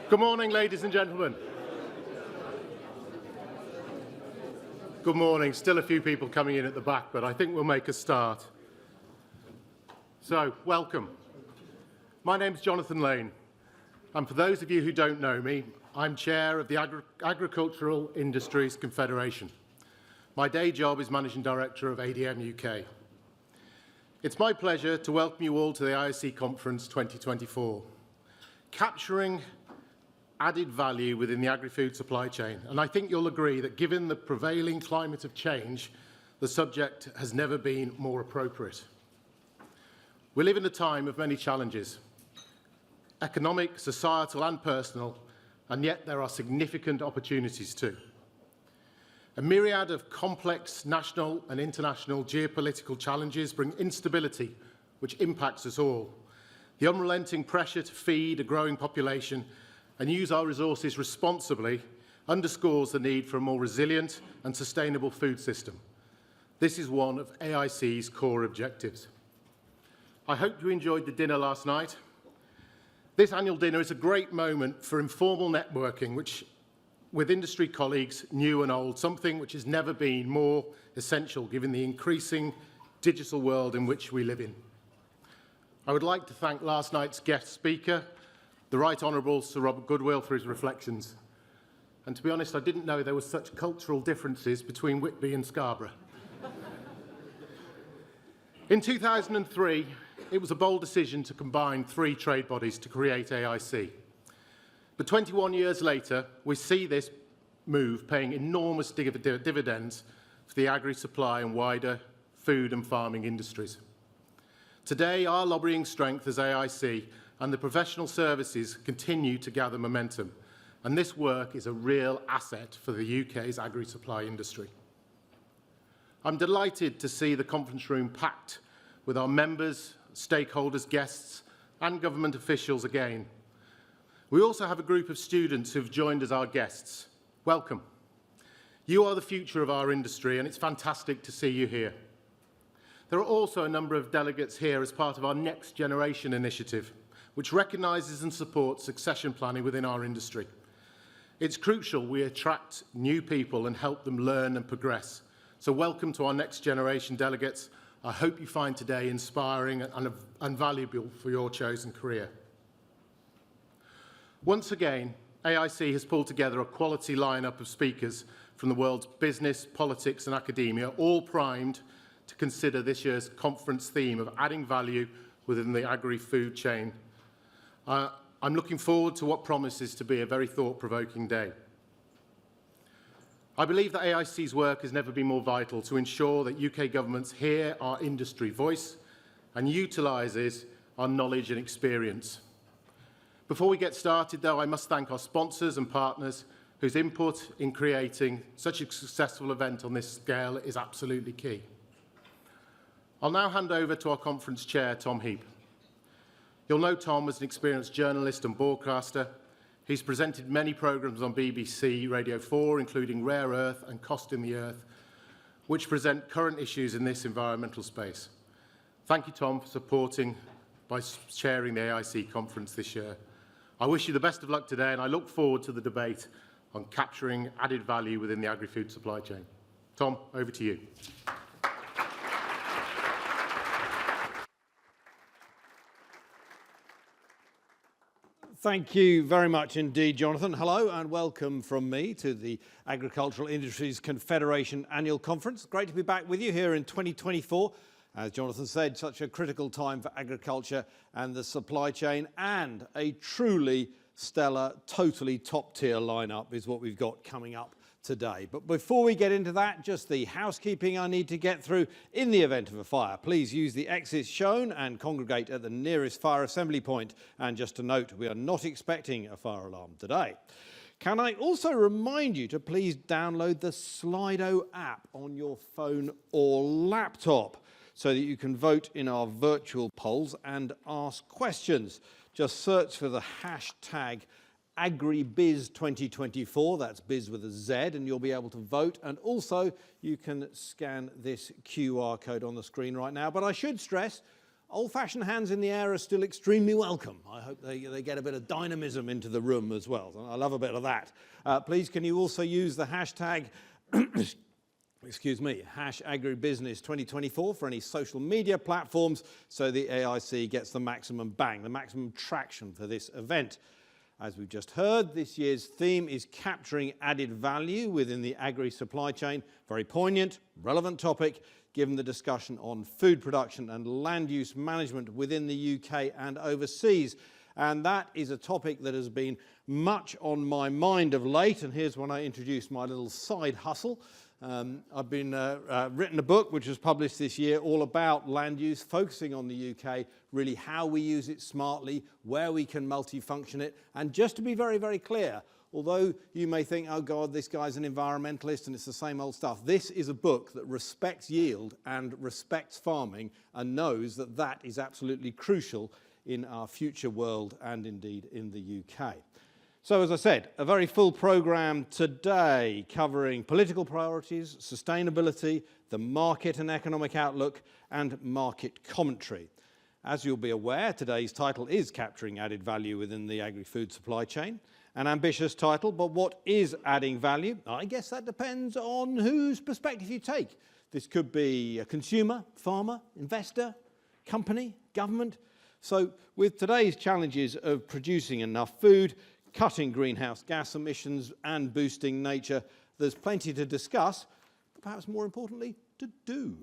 Good morning, ladies and gentlemen. Good morning. Still a few people coming in at the back, but I think we'll make a start. So, welcome. My name's Jonathan Lane, and for those of you who don't know me, I'm chair of the Agricultural Industries Confederation. My day job is Managing Director of ADM UK. It's my pleasure to welcome you all to the AIC Conference 2024, capturing added value within the agri-food supply chain. And I think you'll agree that given the prevailing climate of change, the subject has never been more appropriate. We live in a time of many challenges, economic, societal and personal, and yet there are significant opportunities too. A myriad of complex national and international geopolitical challenges bring instability, which impacts us all. The unrelenting pressure to feed a growing population and use our resources responsibly underscores the need for a more resilient and sustainable food system. This is one of AIC's core objectives. I hope you enjoyed the dinner last night. This annual dinner is a great moment for informal networking, with industry colleagues, new and old, something which has never been more essential given the increasing digital world in which we live in. I would like to thank last night's guest speaker, the Right Honourable Sir Robert Goodwill, for his reflections. And to be honest, I didn't know there were such cultural differences between Whitby and Scarborough. In 2003, it was a bold decision to combine 3 trade bodies to create AIC. But 21 years later, we see this move paying enormous dividends for the agri-supply and wider food and farming industries. Today, our lobbying strength as AIC and the professional services continue to gather momentum, and this work is a real asset for the UK's agri-supply industry. I'm delighted to see the conference room packed with our members, stakeholders, guests, and government officials again. We also have a group of students who've joined as our guests. Welcome. You are the future of our industry, and it's fantastic to see you here. There are also a number of delegates here as part of our Next Generation initiative, which recognises and supports succession planning within our industry. It's crucial we attract new people and help them learn and progress. So welcome to our Next Generation delegates. I hope you find today inspiring and valuable for your chosen career. Once again, AIC has pulled together a quality lineup of speakers from the world's business, politics and academia, all primed to consider this year's conference theme of adding value within the agri-food chain. I'm looking forward to what promises to be a very thought-provoking day. I believe that AIC's work has never been more vital to ensure that UK governments hear our industry voice and utilises our knowledge and experience. Before we get started, though, I must thank our sponsors and partners whose input in creating such a successful event on this scale is absolutely key. I'll now hand over to our conference chair, Tom Heap. You'll know Tom as an experienced journalist and broadcaster. He's presented many programmes on BBC Radio 4, including Rare Earth and Cost in the Earth, which present current issues in this environmental space. Thank you, Tom, for supporting by chairing the AIC conference this year. I wish you the best of luck today, and I look forward to the debate on capturing added value within the agri-food supply chain. Tom, over to you. Thank you very much indeed, Jonathan. Hello and welcome from me to the Agricultural Industries Confederation Annual Conference. Great to be back with you here in 2024. As Jonathan said, such a critical time for agriculture and the supply chain, and a truly stellar, totally top-tier lineup is what we've got coming up today. But before we get into that, just the housekeeping I need to get through. In the event of a fire, please use the exits shown and congregate at the nearest fire assembly point. And just to note, we are not expecting a fire alarm today. Can I also remind you to please download the Slido app on your phone or laptop so that you can vote in our virtual polls and ask questions. Just search for the hashtag AgriBiz2024, that's biz with a Z, and you'll be able to vote. And also, you can scan this QR code on the screen right now. But I should stress, Old-fashioned hands in the air are still extremely welcome. I hope they get a bit of dynamism into the room as well. I love a bit of that. Please, can you also use the hashtag excuse me, #agribusiness2024 for any social media platforms so the AIC gets the maximum bang, the maximum traction for this event. As we've just heard, this year's theme is capturing added value within the agri-supply chain. Very poignant, relevant topic, given the discussion on food production and land use management within the UK and overseas. And that is a topic that has been much on my mind of late. And here's when I introduce my little side hustle. I've been written a book which was published this year all about land use, focusing on the UK, really how we use it smartly, where we can multifunction it. And just to be very, very clear, although you may think, oh God, this guy's an environmentalist and it's the same old stuff, this is a book that respects yield and respects farming and knows that that is absolutely crucial in our future world and indeed in the UK. So as I said, a very full programme today covering political priorities, sustainability, the market and economic outlook and market commentary. As you'll be aware, today's title is Capturing Added Value Within the Agri-Food Supply Chain. An ambitious title, but what is adding value? I guess that depends on whose perspective you take. This could be a consumer, farmer, investor, company, government. So with today's challenges of producing enough food, cutting greenhouse gas emissions and boosting nature, there's plenty to discuss, but perhaps more importantly, to do.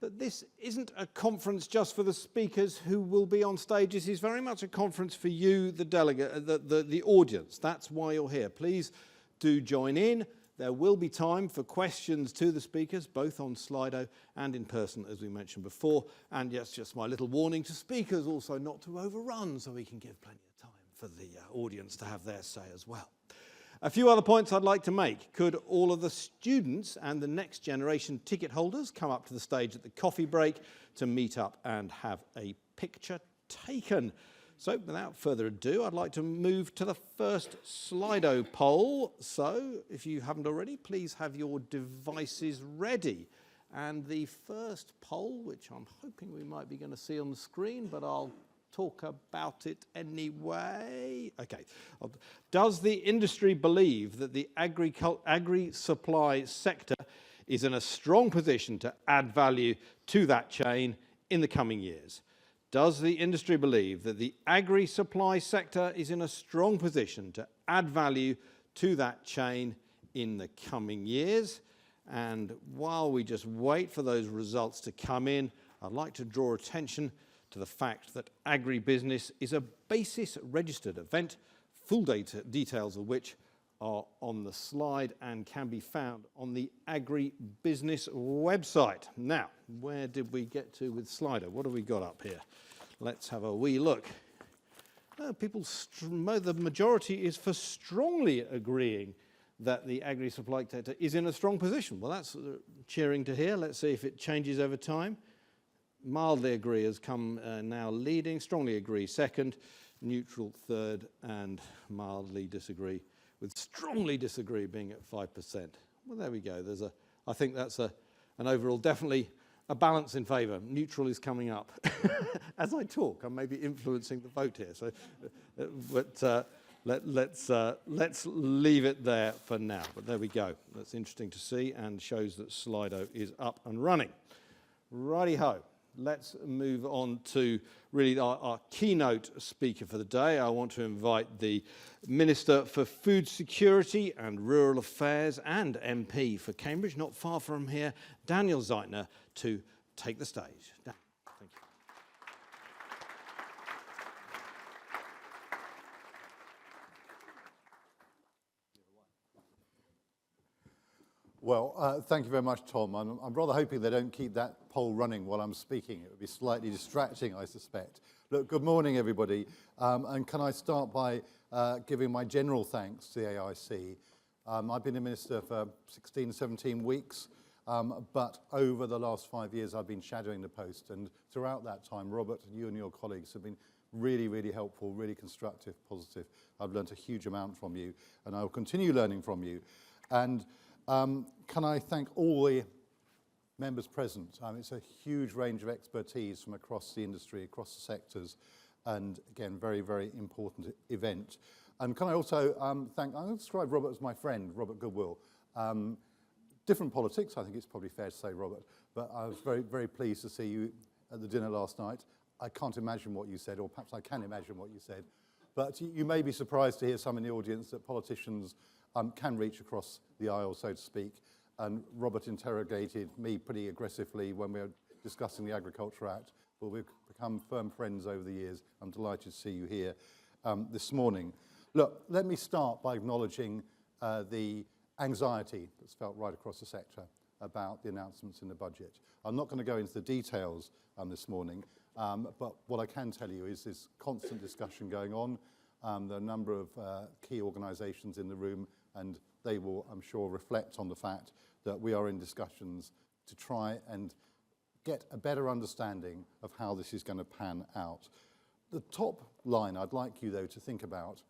But this isn't a conference just for the speakers who will be on stage. This is very much a conference for you, the delegate, the audience. That's why you're here. Please do join in. There will be time for questions to the speakers, both on Slido and in person, as we mentioned before. And yes, just my little warning to speakers also not to overrun, so we can give plenty of time for the audience to have their say as well. A few other points I'd like to make. Could all of the students and the next generation ticket holders come up to the stage at the coffee break to meet up and have a picture taken? So without further ado, I'd like to move to the first Slido poll. So if you haven't already, please have your devices ready. And the first poll, which I'm hoping we might be going to see on the screen, but I'll talk about it anyway. Okay. Does the industry believe that the agri-supply sector is in a strong position to add value to that chain in the coming years? Does the industry believe that the agri-supply sector is in a strong position to add value to that chain in the coming years? And while we just wait for those results to come in, I'd like to draw attention to the fact that agribusiness is a BASIS registered event, full details of which are on the slide and can be found on the agribusiness website. Now, where did we get to with Slido? What have we got up here? Let's have a wee look. The majority is for strongly agreeing that the agri-supply sector is in a strong position. Well, that's cheering to hear. Let's see if it changes over time. Mildly agree has come now leading, strongly agree second, neutral third, and mildly disagree, with strongly disagree being at 5%. Well, there we go. I think that's an overall, definitely a balance in favour. Neutral is coming up. As I talk, I'm maybe influencing the vote here. So, let's leave it there for now. But there we go. That's interesting to see and shows that Slido is up and running. Righty-ho. Let's move on to really our keynote speaker for the day. I want to invite the Minister for Food Security and Rural Affairs and MP for Cambridge, not far from here, Daniel Zeichner, to take the stage. Dan, thank you. Well, thank you very much, Tom. I'm rather hoping they don't keep that poll running while I'm speaking. It would be slightly distracting, I suspect. Look, good morning, everybody. And can I start by giving my general thanks to the AIC. I've been a minister for 16, 17 weeks, but over the last 5 years, I've been shadowing the post. And throughout that time, Robert, you and your colleagues have been really, really helpful, really constructive, positive. I've learned a huge amount from you, and I will continue learning from you. And can I thank all the members present. It's a huge range of expertise from across the industry, across the sectors, and again, very, very important event. And can I also I'm going to describe Robert as my friend, Robert Goodwill. Different politics, I think it's probably fair to say, Robert, but I was very, very pleased to see you at the dinner last night. I can't imagine what you said, or perhaps I can imagine what you said, but you may be surprised to hear some in the audience that politicians can reach across the aisle, so to speak, and Robert interrogated me pretty aggressively when we were discussing the Agriculture Act, but we've become firm friends over the years. I'm delighted to see you here this morning. Look, let me start by acknowledging the anxiety that's felt right across the sector about the announcements in the budget. I'm not going to go into the details this morning, but what I can tell you is there's constant discussion going on. There are a number of key organisations in the room, and they will, I'm sure, reflect on the fact that we are in discussions to try and get a better understanding of how this is going to pan out. The top line I'd like you, though, to think about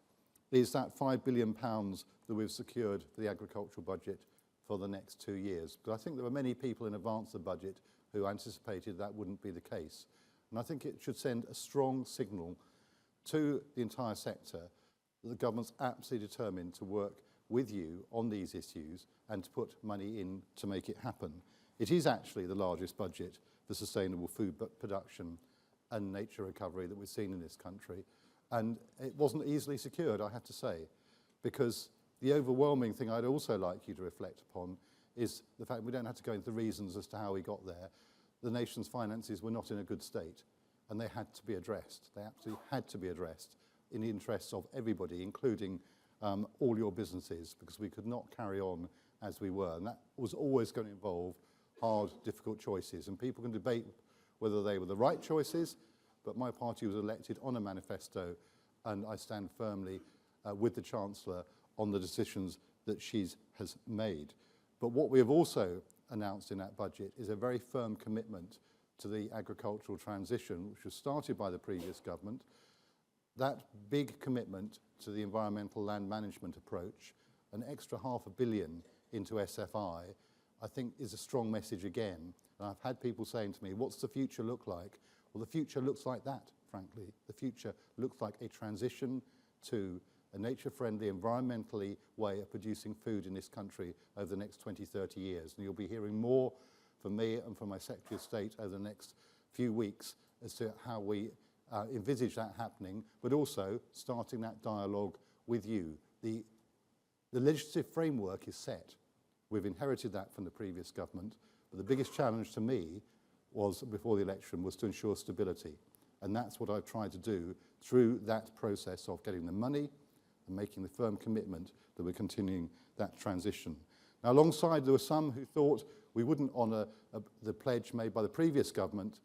is that £5 billion that we've secured for the agricultural budget for the next 2 years. Because I think there were many people in advance of the budget who anticipated that wouldn't be the case. And I think it should send a strong signal to the entire sector that the government's absolutely determined to work with you on these issues and to put money in to make it happen. It is actually the largest budget for sustainable food production and nature recovery that we've seen in this country. And it wasn't easily secured, I have to say, because the overwhelming thing I'd also like you to reflect upon is the fact we don't have to go into the reasons as to how we got there. The nation's finances were not in a good state, and they had to be addressed. They absolutely had to be addressed in the interests of everybody, including all your businesses, because we could not carry on as we were. And that was always going to involve hard, difficult choices. And people can debate whether they were the right choices, but my party was elected on a manifesto, and I stand firmly with the Chancellor on the decisions that she has made. But what we have also announced in that budget is a very firm commitment to the agricultural transition, which was started by the previous government. That big commitment to the environmental land management approach, an extra £500 million into SFI, I think is a strong message again. And I've had people saying to me, what's the future look like? Well, the future looks like that, frankly. The future looks like a transition to a nature-friendly, environmentally way of producing food in this country over the next 20, 30 years. And you'll be hearing more from me and from my Secretary of State over the next few weeks as to how we envisage that happening, but also starting that dialogue with you. The legislative framework is set. We've inherited that from the previous government, but the biggest challenge to me was, before the election, was to ensure stability. And that's what I've tried to do through that process of getting the money and making the firm commitment that we're continuing that transition. Now, alongside, there were some who thought we wouldn't honour the pledge made by the previous government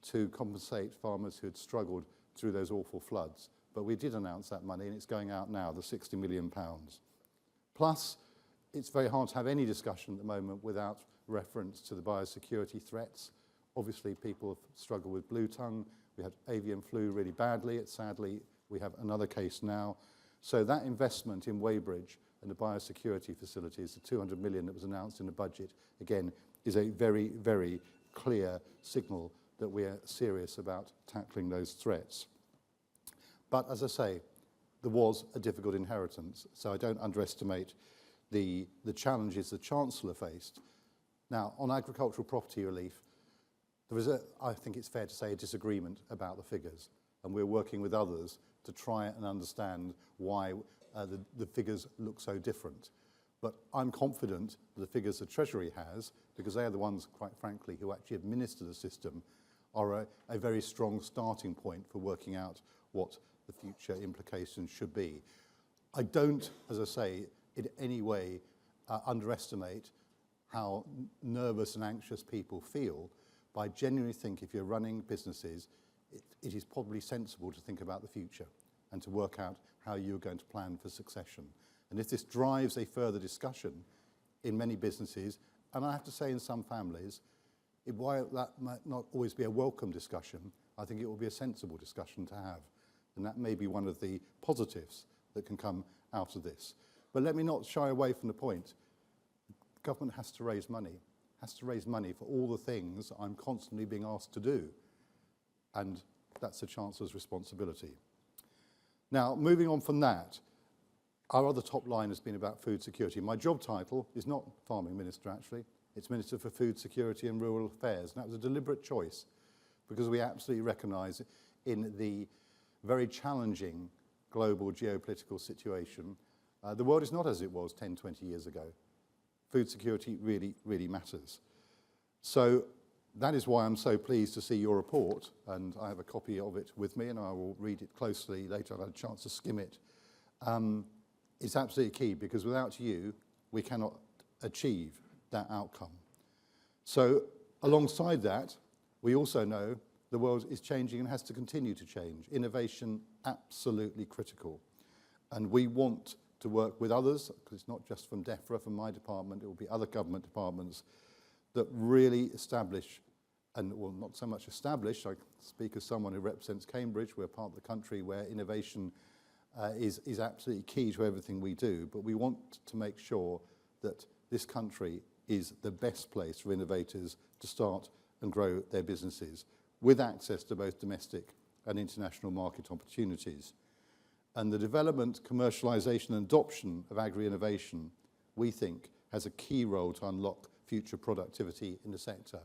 to compensate farmers who had struggled through those awful floods. But we did announce that money, and it's going out now, the £60 million. Plus, it's very hard to have any discussion at the moment without reference to the biosecurity threats. Obviously, people have struggled with blue tongue. We had avian flu really badly. Sadly, we have another case now. So that investment in Weybridge and the biosecurity facilities, the 200 million that was announced in the budget, again, is a very, very clear signal that we are serious about tackling those threats. But as I say, there was a difficult inheritance, so I don't underestimate the challenges the Chancellor faced. Now, on agricultural property relief, there is, I think it's fair to say, a disagreement about the figures, and we're working with others to try and understand why the figures look so different. But I'm confident that the figures the Treasury has, because they are the ones, quite frankly, who actually administer the system, are a very strong starting point for working out what the future implications should be. I don't, as I say, in any way underestimate how nervous and anxious people feel, but I genuinely think if you're running businesses, it is probably sensible to think about the future and to work out how you're going to plan for succession. And if this drives a further discussion in many businesses, and I have to say in some families, while that might not always be a welcome discussion, I think it will be a sensible discussion to have. And that may be one of the positives that can come out of this. But let me not shy away from the point. Government has to raise money, has to raise money for all the things I'm constantly being asked to do. And that's the Chancellor's responsibility. Now, moving on from that, our other top line has been about food security. My job title is not Farming Minister, actually. It's Minister for Food Security and Rural Affairs. And that was a deliberate choice because we absolutely recognise in the very challenging global geopolitical situation, the world is not as it was 10, 20 years ago. Food security really, really matters. So that is why I'm so pleased to see your report, and I have a copy of it with me, and I will read it closely later. I've had a chance to skim it. It's absolutely key, because without you, we cannot achieve that outcome. So alongside that, we also know the world is changing and has to continue to change. Innovation, absolutely critical. And we want to work with others, because it's not just from DEFRA, from my department, it will be other government departments that really establish, and well, not so much establish, I speak as someone who represents Cambridge, we're part of the country where innovation is absolutely key to everything we do, but we want to make sure that this country is the best place for innovators to start and grow their businesses, with access to both domestic and international market opportunities. And the development, commercialisation and adoption of agri-innovation, we think, has a key role to unlock future productivity in the sector.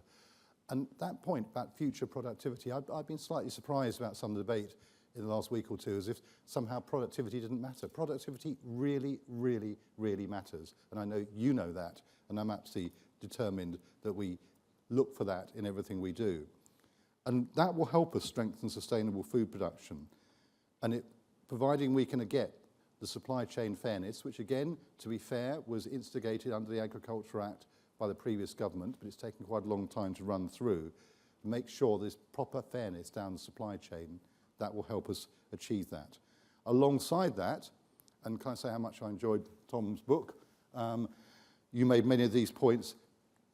And that point about future productivity, I've been slightly surprised about some of the debate in the last week or two, as if somehow productivity didn't matter. Productivity really, really, really matters. And I know you know that, and I'm absolutely determined that we look for that in everything we do. And that will help us strengthen sustainable food production. And providing we can get the supply chain fairness, which again, to be fair, was instigated under the Agriculture Act by the previous government, but it's taken quite a long time to run through, make sure there's proper fairness down the supply chain. That will help us achieve that. Alongside that, and can I say how much I enjoyed Tom's book, you made many of these points.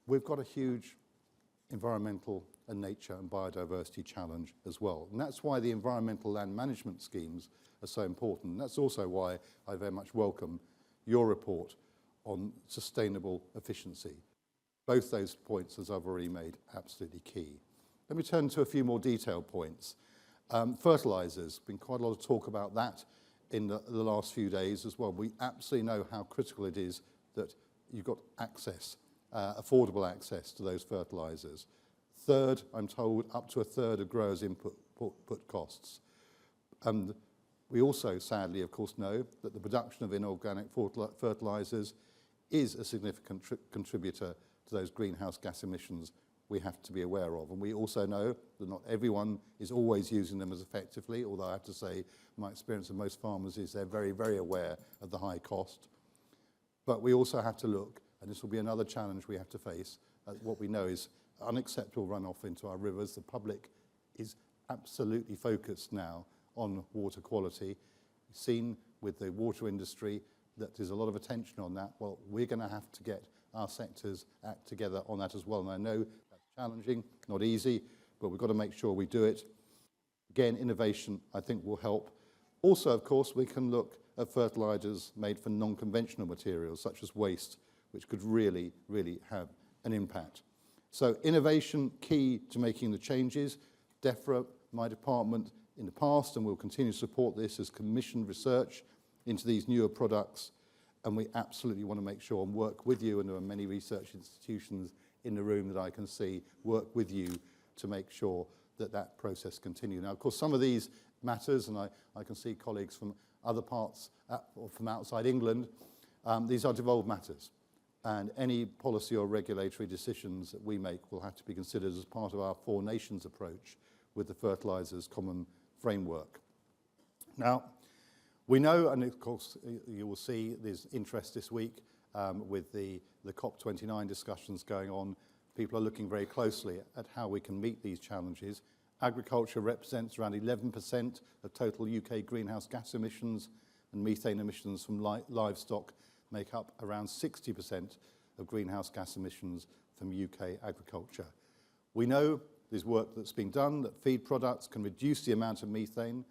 We've got a huge environmental and nature and biodiversity challenge as well. And that's why the environmental land management schemes are so important. And that's also why I very much welcome your report on sustainable efficiency. Both those points, as I've already made, absolutely key. Let me turn to a few more detailed points. Fertilisers, been quite a lot of talk about that in the last few days as well. We absolutely know how critical it is that you've got access, affordable access to those fertilisers. Third, I'm told, up to a third of growers' input costs. And we also, sadly, of course, know that the production of inorganic fertilisers is a significant contributor to those greenhouse gas emissions we have to be aware of. And we also know that not everyone is always using them as effectively, although I have to say my experience of most farmers is they're very, very aware of the high cost. But we also have to look, and this will be another challenge we have to face, what we know is unacceptable runoff into our rivers. The public is absolutely focused now on water quality. We've seen with the water industry that there's a lot of attention on that. Well, we're going to have to get our sectors act together on that as well. And I know that's challenging, not easy, but we've got to make sure we do it. Again, innovation, I think, will help. Also, of course, we can look at fertilisers made from non-conventional materials, such as waste, which could really, really have an impact. So innovation, key to making the changes. DEFRA, my department, in the past, and we'll continue to support this, has commissioned research into these newer products, and we absolutely want to make sure and work with you, and there are many research institutions in the room that I can see, work with you to make sure that that process continues. Now, of course, some of these matters, and I can see colleagues from other parts, or from outside England, these are devolved matters. And any policy or regulatory decisions that we make will have to be considered as part of our Four Nations approach with the Fertilisers Common Framework. Now, we know, and of course you will see there's interest this week with the COP29 discussions going on. People are looking very closely at how we can meet these challenges. Agriculture represents around 11% of total UK greenhouse gas emissions, and methane emissions from livestock make up around 60% of greenhouse gas emissions from UK agriculture. We know there's work that's been done, that feed products can reduce the amount of methane.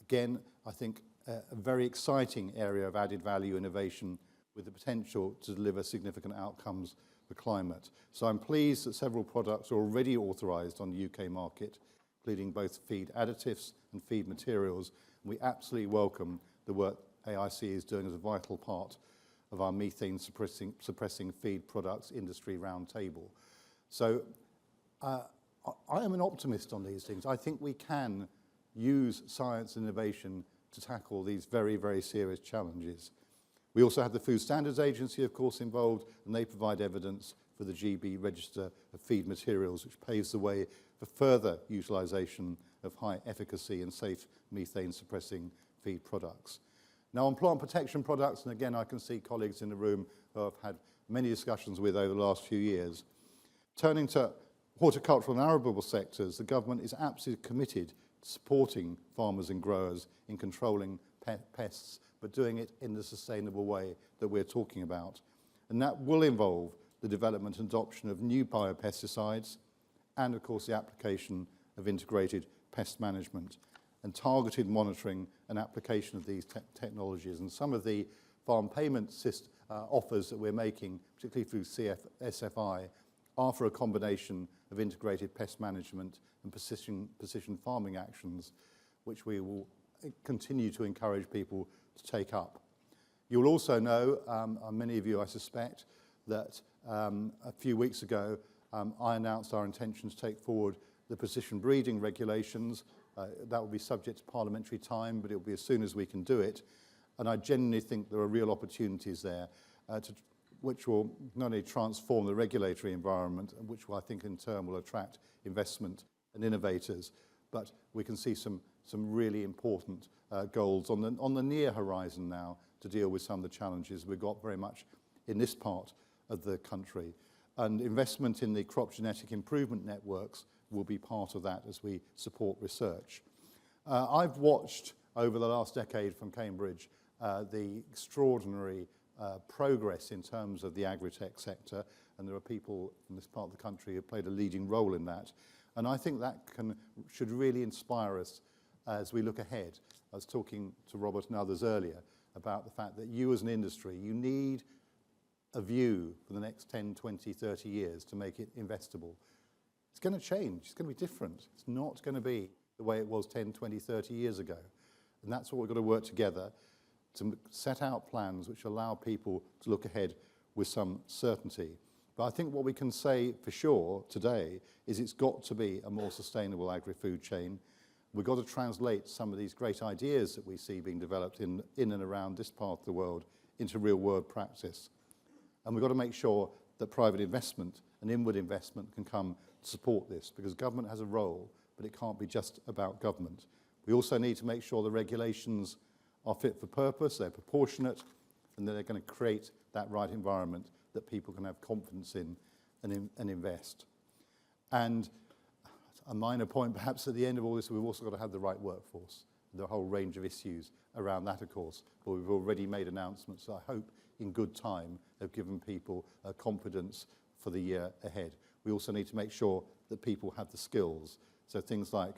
Again, I think a very exciting area of added value innovation with the potential to deliver significant outcomes for climate. So I'm pleased that several products are already authorised on the UK market, including both feed additives and feed materials. We absolutely welcome the work AIC is doing as a vital part of our methane suppressing feed products industry roundtable. So I am an optimist on these things. I think we can use science and innovation to tackle these very, very serious challenges. We also have the Food Standards Agency, of course, involved, and they provide evidence for the GB Register of Feed Materials, which paves the way for further utilisation of high efficacy and safe methane suppressing feed products. Now, on plant protection products, and again, I can see colleagues in the room who I've had many discussions with over the last few years. Turning to horticultural and arable sectors, the government is absolutely committed to supporting farmers and growers in controlling pests, but doing it in the sustainable way that we're talking about. And that will involve the development and adoption of new biopesticides and, of course, the application of integrated pest management and targeted monitoring and application of these technologies. And some of the farm payment offers that we're making, particularly through SFI, are for a combination of integrated pest management and precision farming actions, which we will continue to encourage people to take up. You'll also know, many of you I suspect, that a few weeks ago I announced our intention to take forward the precision breeding regulations. That will be subject to parliamentary time, but it will be as soon as we can do it. And I genuinely think there are real opportunities there which will not only transform the regulatory environment, which will, I think in turn will attract investment and innovators, but we can see some really important goals on the near horizon now to deal with some of the challenges we've got very much in this part of the country. And investment in the crop genetic improvement networks will be part of that as we support research. I've watched over the last decade from Cambridge the extraordinary progress in terms of the agri-tech sector, and there are people in this part of the country who played a leading role in that. And I think that should really inspire us as we look ahead. I was talking to Robert and others earlier about the fact that you as an industry, you need a view for the next 10, 20, 30 years to make it investable. It's going to change. It's going to be different. It's not going to be the way it was 10, 20, 30 years ago. And that's what we've got to work together to set out plans which allow people to look ahead with some certainty. But I think what we can say for sure today is it's got to be a more sustainable agri-food chain. We've got to translate some of these great ideas that we see being developed in and around this part of the world into real-world practice. And we've got to make sure that private investment and inward investment can come to support this, because government has a role, but it can't be just about government. We also need to make sure the regulations are fit for purpose, they're proportionate, and that they're going to create that right environment that people can have confidence in and invest. And a minor point perhaps at the end of all this, we've also got to have the right workforce. There are a whole range of issues around that, of course, but we've already made announcements that I hope in good time have given people confidence for the year ahead. We also need to make sure that people have the skills. So things like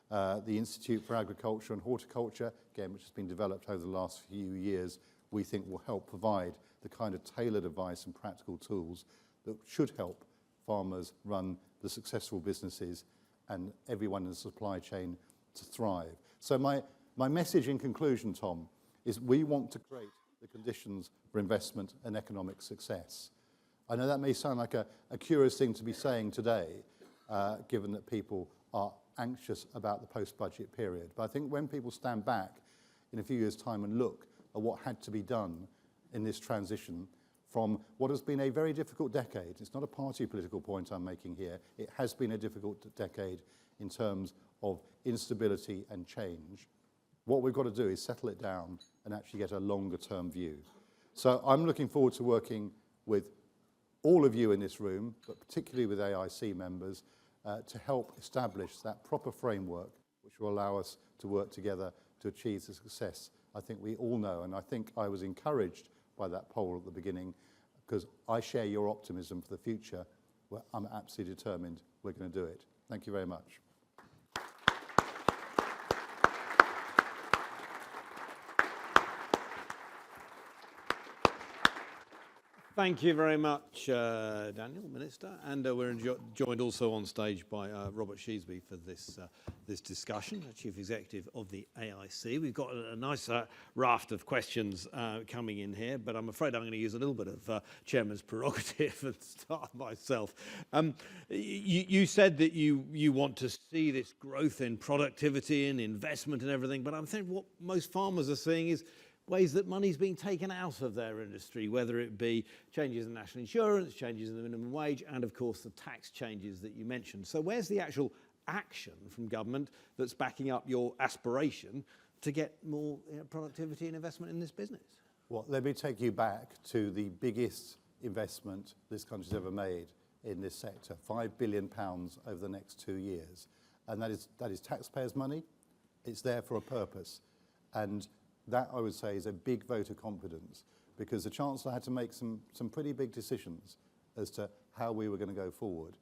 the Institute for Agriculture and Horticulture, again, which has been developed over the last few years, we think will help provide the kind of tailored advice and practical tools that should help farmers run the successful businesses and everyone in the supply chain to thrive. So my message in conclusion, Tom, is we want to create the conditions for investment and economic success. I know that may sound like a curious thing to be saying today, given that people are anxious about the post-budget period. But I think when people stand back in a few years' time and look at what had to be done in this transition from what has been a very difficult decade, it's not a party political point I'm making here, it has been a difficult decade in terms of instability and change. What we've got to do is settle it down and actually get a longer-term view. So I'm looking forward to working with all of you in this room, but particularly with AIC members, to help establish that proper framework which will allow us to work together to achieve the success I think we all know. And I think I was encouraged by that poll at the beginning, because I share your optimism for the future. Well, I'm absolutely determined we're going to do it. Thank you very much. Thank you very much, Daniel, Minister. And we're joined also on stage by Robert Sheasby for this discussion, Chief Executive of the AIC. We've got a nice raft of questions coming in here, but I'm afraid I'm going to use a little bit of Chairman's prerogative and start myself. You said that you want to see this growth in productivity and investment and everything, but I'm thinking what most farmers are seeing is ways that money's being taken out of their industry, whether it be changes in national insurance, changes in the minimum wage, and of course the tax changes that you mentioned. So where's the actual action from government that's backing up your aspiration to get more productivity and investment in this business? Well, let me take you back to the biggest investment this country's ever made in this sector, £5 billion over the next 2 years. And that is taxpayers' money. It's there for a purpose. And that, I would say, is a big vote of confidence, because the Chancellor had to make some pretty big decisions as to how we were going to go forward.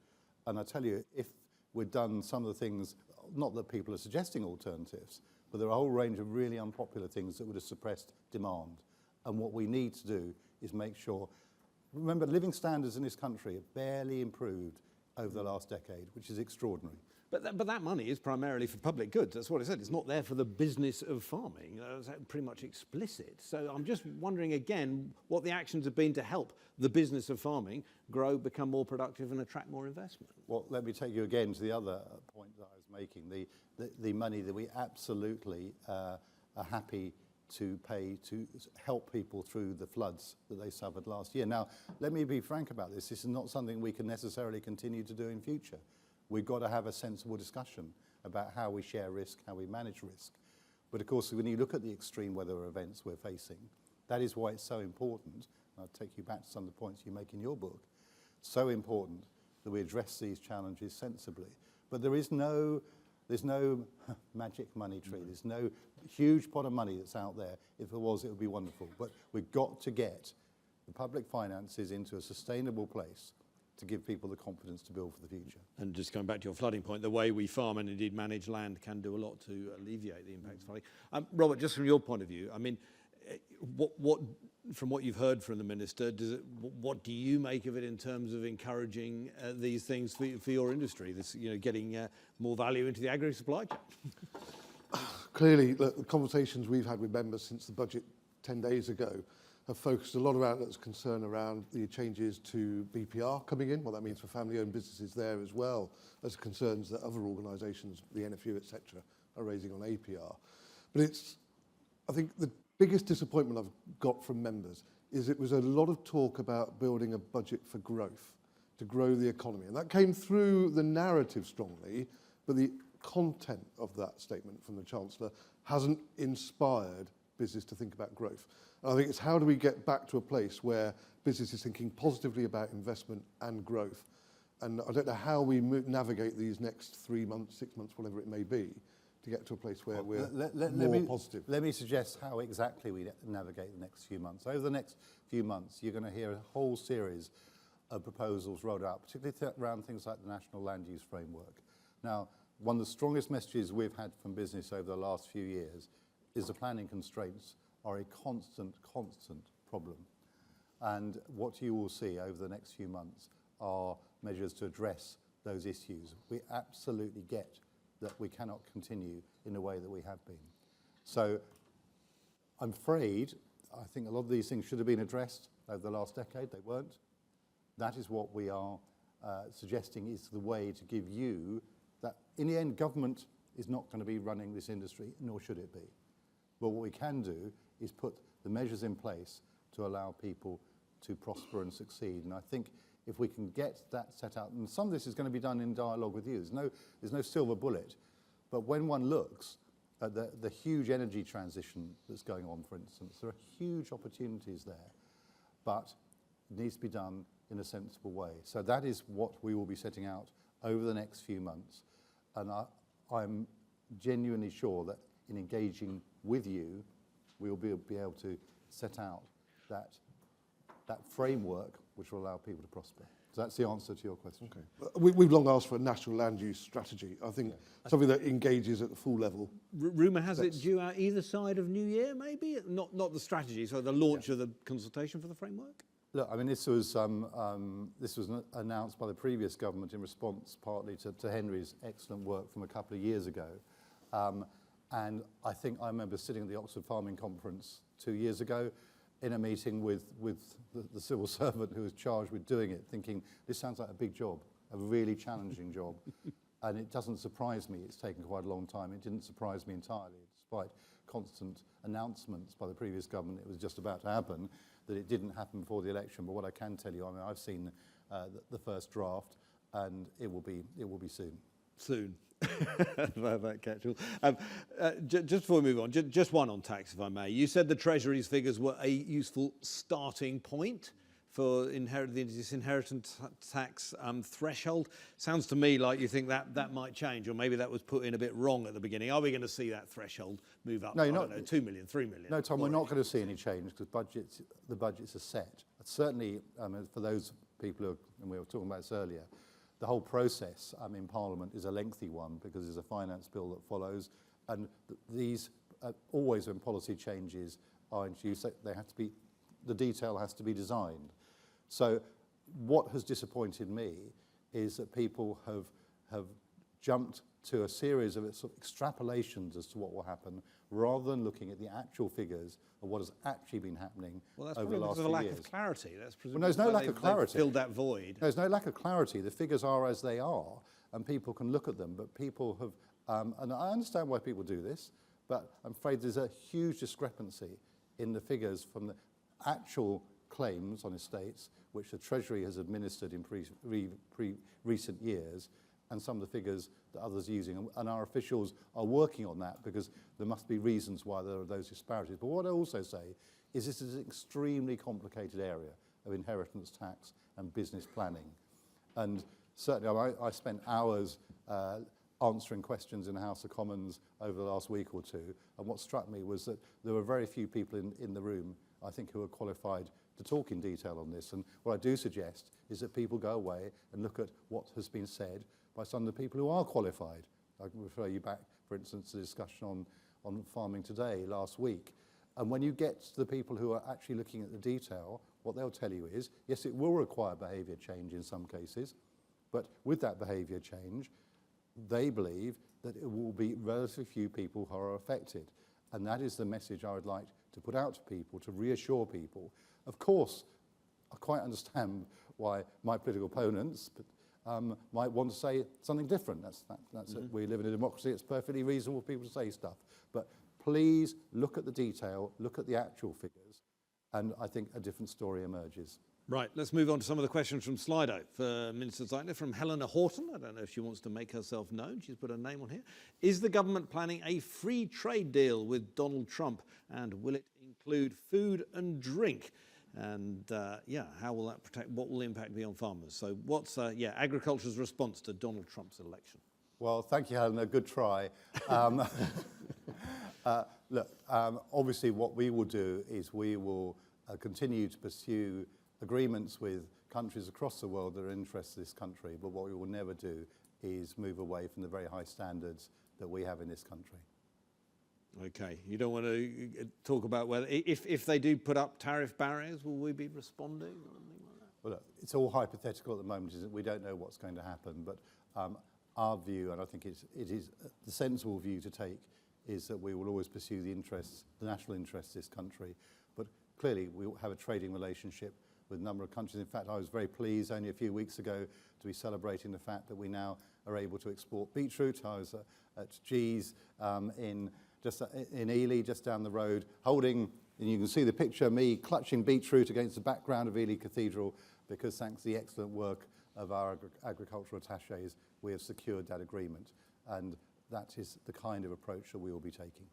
And I tell you, if we'd done some of the things, not that people are suggesting alternatives, but there are a whole range of really unpopular things that would have suppressed demand. And what we need to do is make sure, remember, living standards in this country have barely improved over the last decade, which is extraordinary. But that money is primarily for public goods. That's what I said. It's not there for the business of farming. That's pretty much explicit. So I'm just wondering again what the actions have been to help the business of farming grow, become more productive and attract more investment. Well, let me take you again to the other point that I was making, the money that we absolutely are happy to pay to help people through the floods that they suffered last year. Now, let me be frank about this. This is not something we can necessarily continue to do in future. We've got to have a sensible discussion about how we share risk, how we manage risk. But of course, when you look at the extreme weather events we're facing, that is why it's so important. I'll take you back to some of the points you make in your book. So important that we address these challenges sensibly. But there's no magic money tree. There's no huge pot of money that's out there. If there was, it would be wonderful. But we've got to get the public finances into a sustainable place to give people the confidence to build for the future. And just going back to your flooding point, the way we farm and indeed manage land can do a lot to alleviate the impacts of flooding. Robert, just from your point of view, I mean, from what you've heard from the Minister, what do you make of it in terms of encouraging these things for your industry, this, getting more value into the agri-supply chain? Clearly, the conversations we've had with members since the budget 10 days ago have focused a lot around its concern around the changes to BPR coming in, what that means for family-owned businesses there, as well as concerns that other organisations, the NFU, etc., are raising on APR. But I think the biggest disappointment I've got from members is it was a lot of talk about building a budget for growth, to grow the economy. And that came through the narrative strongly, but the content of that statement from the Chancellor hasn't inspired business to think about growth. And I think it's how do we get back to a place where business is thinking positively about investment and growth. And I don't know how we navigate these next 3 months, 6 months, whatever it may be, to get to a place where we're more positive. Let me suggest how exactly we navigate the next few months. Over the next few months, you're going to hear a whole series of proposals rolled out, particularly around things like the National Land Use Framework. Now, one of the strongest messages we've had from business over the last few years is the planning constraints are a constant problem. And what you will see over the next few months are measures to address those issues. We absolutely get that we cannot continue in the way that we have been. So I'm afraid, I think a lot of these things should have been addressed over the last decade. They weren't. That is what we are suggesting is the way to give you that. In the end, government is not going to be running this industry, nor should it be. But what we can do is put the measures in place to allow people to prosper and succeed. And I think if we can get that set out, and some of this is going to be done in dialogue with you. There's no silver bullet. But when one looks at the huge energy transition that's going on, for instance, there are huge opportunities there. But it needs to be done in a sensible way. So that is what we will be setting out over the next few months. And I'm genuinely sure that in engaging with you, we will be able to set out that framework which will allow people to prosper. So that's the answer to your question. Okay. We've long asked for a national land use strategy. I think something that engages at the full level. Rumour has it due out either side of New Year, maybe? Not the strategy, so the launch of the consultation for the framework? Look, I mean, this was announced by the previous government in response partly to Henry's excellent work from a couple of years ago. And I think I remember sitting at the Oxford Farming Conference 2 years ago in a meeting with the civil servant who was charged with doing it, thinking, this sounds like a big job, a really challenging job. And it doesn't surprise me, it's taken quite a long time. It didn't surprise me entirely, despite constant announcements by the previous government it was just about to happen, that it didn't happen before the election. But what I can tell you, I mean, I've seen the first draft, and it will be soon. Soon. that catch-all. Just before we move on, just one on tax, if I may. You said the Treasury's figures were a useful starting point for this inheritance tax threshold. Sounds to me like you think that might change, or maybe that was put in a bit wrong at the beginning. Are we going to see that threshold move up? No, I don't know, 2 million, 3 million? No, Tom, we're not going to see any change because the budgets are set. Certainly, for those people who, and we were talking about this earlier, the whole process in Parliament is a lengthy one because there's a finance bill that follows, and these always when policy changes are introduced, they have to be, the detail has to be designed. So what has disappointed me is that people have jumped to a series of sort of extrapolations as to what will happen rather than looking at the actual figures of what has actually been happening over the last few years. Well, that's because of a lack of clarity. That's well, there's no lack of clarity. Filled that void. There's no lack of clarity. The figures are as they are, and people can look at them, but people have, and I understand why people do this, but I'm afraid there's a huge discrepancy in the figures from the actual claims on estates, which the Treasury has administered in recent years, and some of the figures that others are using. And our officials are working on that because there must be reasons why there are those disparities. But what I also say is this is an extremely complicated area of inheritance tax and business planning. And certainly I spent hours answering questions in the House of Commons over the last week or two. And what struck me was that there were very few people in the room, I think, who are qualified to talk in detail on this. And what I do suggest is that people go away and look at what has been said by some of the people who are qualified. I can refer you back, for instance, to the discussion on Farming Today last week. And when you get to the people who are actually looking at the detail, what they'll tell you is, yes, it will require behaviour change in some cases, but with that behaviour change, they believe that it will be relatively few people who are affected. And that is the message I would like to put out to people, to reassure people. Of course, I quite understand why my political opponents might want to say something different. That's it. We live in a democracy. It's perfectly reasonable for people to say stuff. But please look at the detail, look at the actual figures, and I think a different story emerges. Right, let's move on to some of the questions from Slido. For Minister Zeichner, from Helena Horton. I don't know if she wants to make herself known. She's put her name on here. Is the government planning a free trade deal with Donald Trump? And will it include food and drink? And how will that protect, what will the impact be on farmers? So what's, agriculture's response to Donald Trump's election? Well, thank you, Helena. Good try. Look, obviously what we will do is we will continue to pursue agreements with countries across the world that are interested in this country, but what we will never do is move away from the very high standards that we have in this country. Okay, you don't want to talk about whether, if they do put up tariff barriers, will we be responding or anything like that? Well, look, it's all hypothetical at the moment, isn't it? We don't know what's going to happen, but our view, and I think it is the sensible view to take, is that we will always pursue the interests, the national interests of this country, but clearly we will have a trading relationship with a number of countries. In fact, I was very pleased only a few weeks ago to be celebrating the fact that we now are able to export beetroot. I was at G's in Ely, just down the road, holding, and you can see the picture of me clutching beetroot against the background of Ely Cathedral, because thanks to the excellent work of our agricultural attachés, we have secured that agreement. And that is the kind of approach that we will be taking.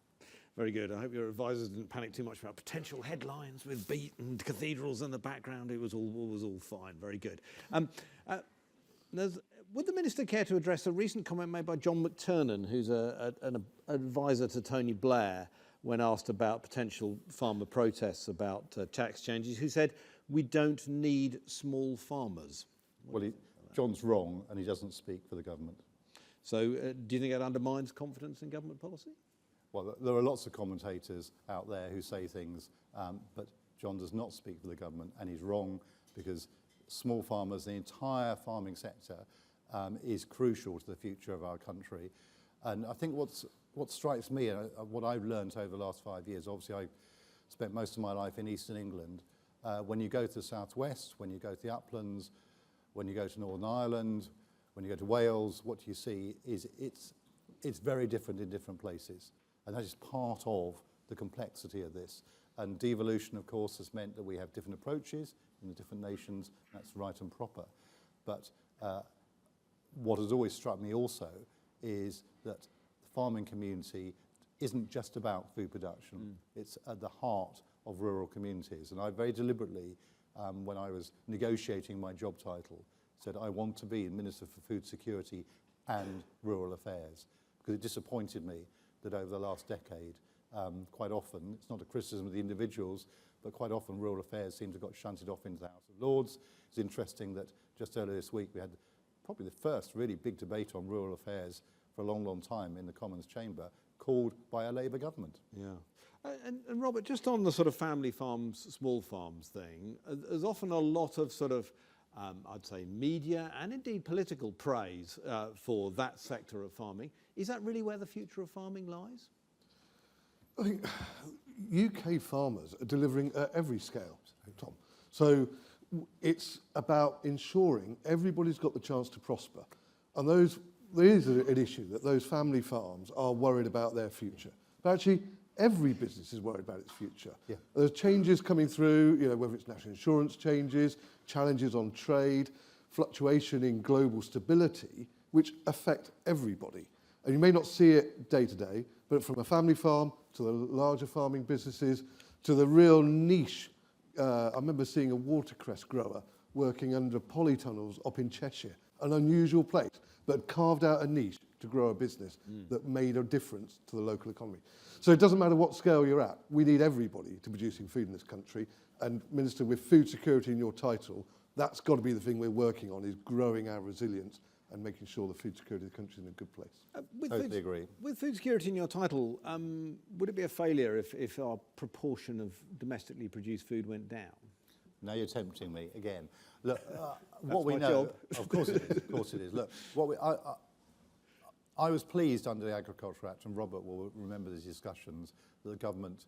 Very good. I hope your advisors didn't panic too much about potential headlines with beet and cathedrals in the background. It was all fine. Very good. Would the Minister care to address a recent comment made by John McTernan, who's an advisor to Tony Blair, when asked about potential farmer protests about tax changes, who said, "We don't need small farmers"? Well, John's wrong, and he doesn't speak for the government. So do you think that undermines confidence in government policy? Well, there are lots of commentators out there who say things, but John does not speak for the government, and he's wrong, because small farmers, the entire farming sector, is crucial to the future of our country. And I think what strikes me, and what I've learned over the last 5 years, obviously I spent most of my life in Eastern England. When you go to the southwest, when you go to the uplands, when you go to Northern Ireland, when you go to Wales, what you see is it's very different in different places. And that is part of the complexity of this. And devolution, of course, has meant that we have different approaches in the different nations. That's right and proper. But what has always struck me also is that the farming community isn't just about food production. It's at the heart of rural communities. And I very deliberately, when I was negotiating my job title, said I want to be Minister for Food Security and Rural Affairs, because it disappointed me that over the last decade, quite often, it's not a criticism of the individuals, but quite often rural affairs seem to have got shunted off into the House of Lords. It's interesting that just earlier this week we had probably the first really big debate on rural affairs for a long, long time in the Commons chamber, called by a Labour government. Yeah. And Robert, just on the sort of family farms, small farms thing, there's often a lot of sort of, I'd say, media and indeed political praise for that sector of farming. Is that really where the future of farming lies? I think UK farmers are delivering at every scale, Tom. So it's about ensuring everybody's got the chance to prosper. And there is an issue that those family farms are worried about their future. But actually, every business is worried about its future. Yeah. There's changes coming through, whether it's national insurance changes, challenges on trade, fluctuation in global stability, which affect everybody. And you may not see it day to day, but from a family farm to the larger farming businesses to the real niche. I remember seeing a watercress grower working under polytunnels up in Cheshire, an unusual place, but carved out a niche to grow a business that made a difference to the local economy. So it doesn't matter what scale you're at, we need everybody to producing food in this country. And Minister, with food security in your title, that's got to be the thing we're working on, is growing our resilience and making sure the food security of the country is in a good place. Totally agree. With food security in your title, would it be a failure if our proportion of domestically produced food went down? Now you're tempting me again. Look, what we my know, job. of course it is, of course it is. Look, I was pleased under the Agriculture Act, and Robert will remember these discussions, that the government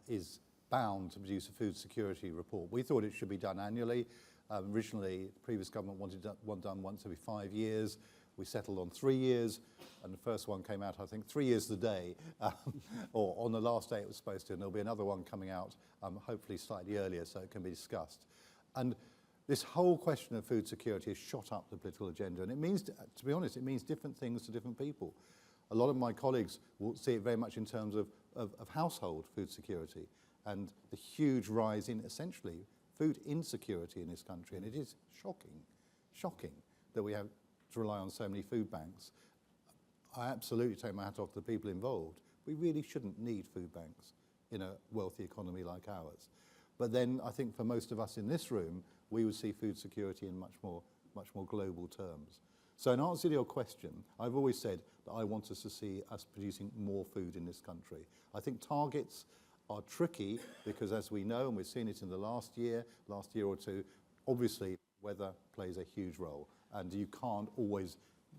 is bound to produce a food security report. We thought it should be done annually. Originally, the previous government wanted one done once every 5 years. We settled on 3 years, and the first one came out, I think, 3 years the day, or on the last day it was supposed to, and there'll be another one coming out, hopefully slightly earlier, so it can be discussed. And this whole question of food security has shot up the political agenda, and it means, to be honest, it means different things to different people. A lot of my colleagues will see it very much in terms of household food security, and the huge rise in, essentially, food insecurity in this country, and it is shocking that we have to rely on so many food banks. I absolutely take my hat off to the people involved. We really shouldn't need food banks in a wealthy economy like ours. But then I think for most of us in this room, we would see food security in much more global terms. So in answer to your question, I've always said that I want us to see us producing more food in this country. I think targets are tricky because, as we know, and we've seen it in the last year or two, obviously weather plays a huge role, and you can't always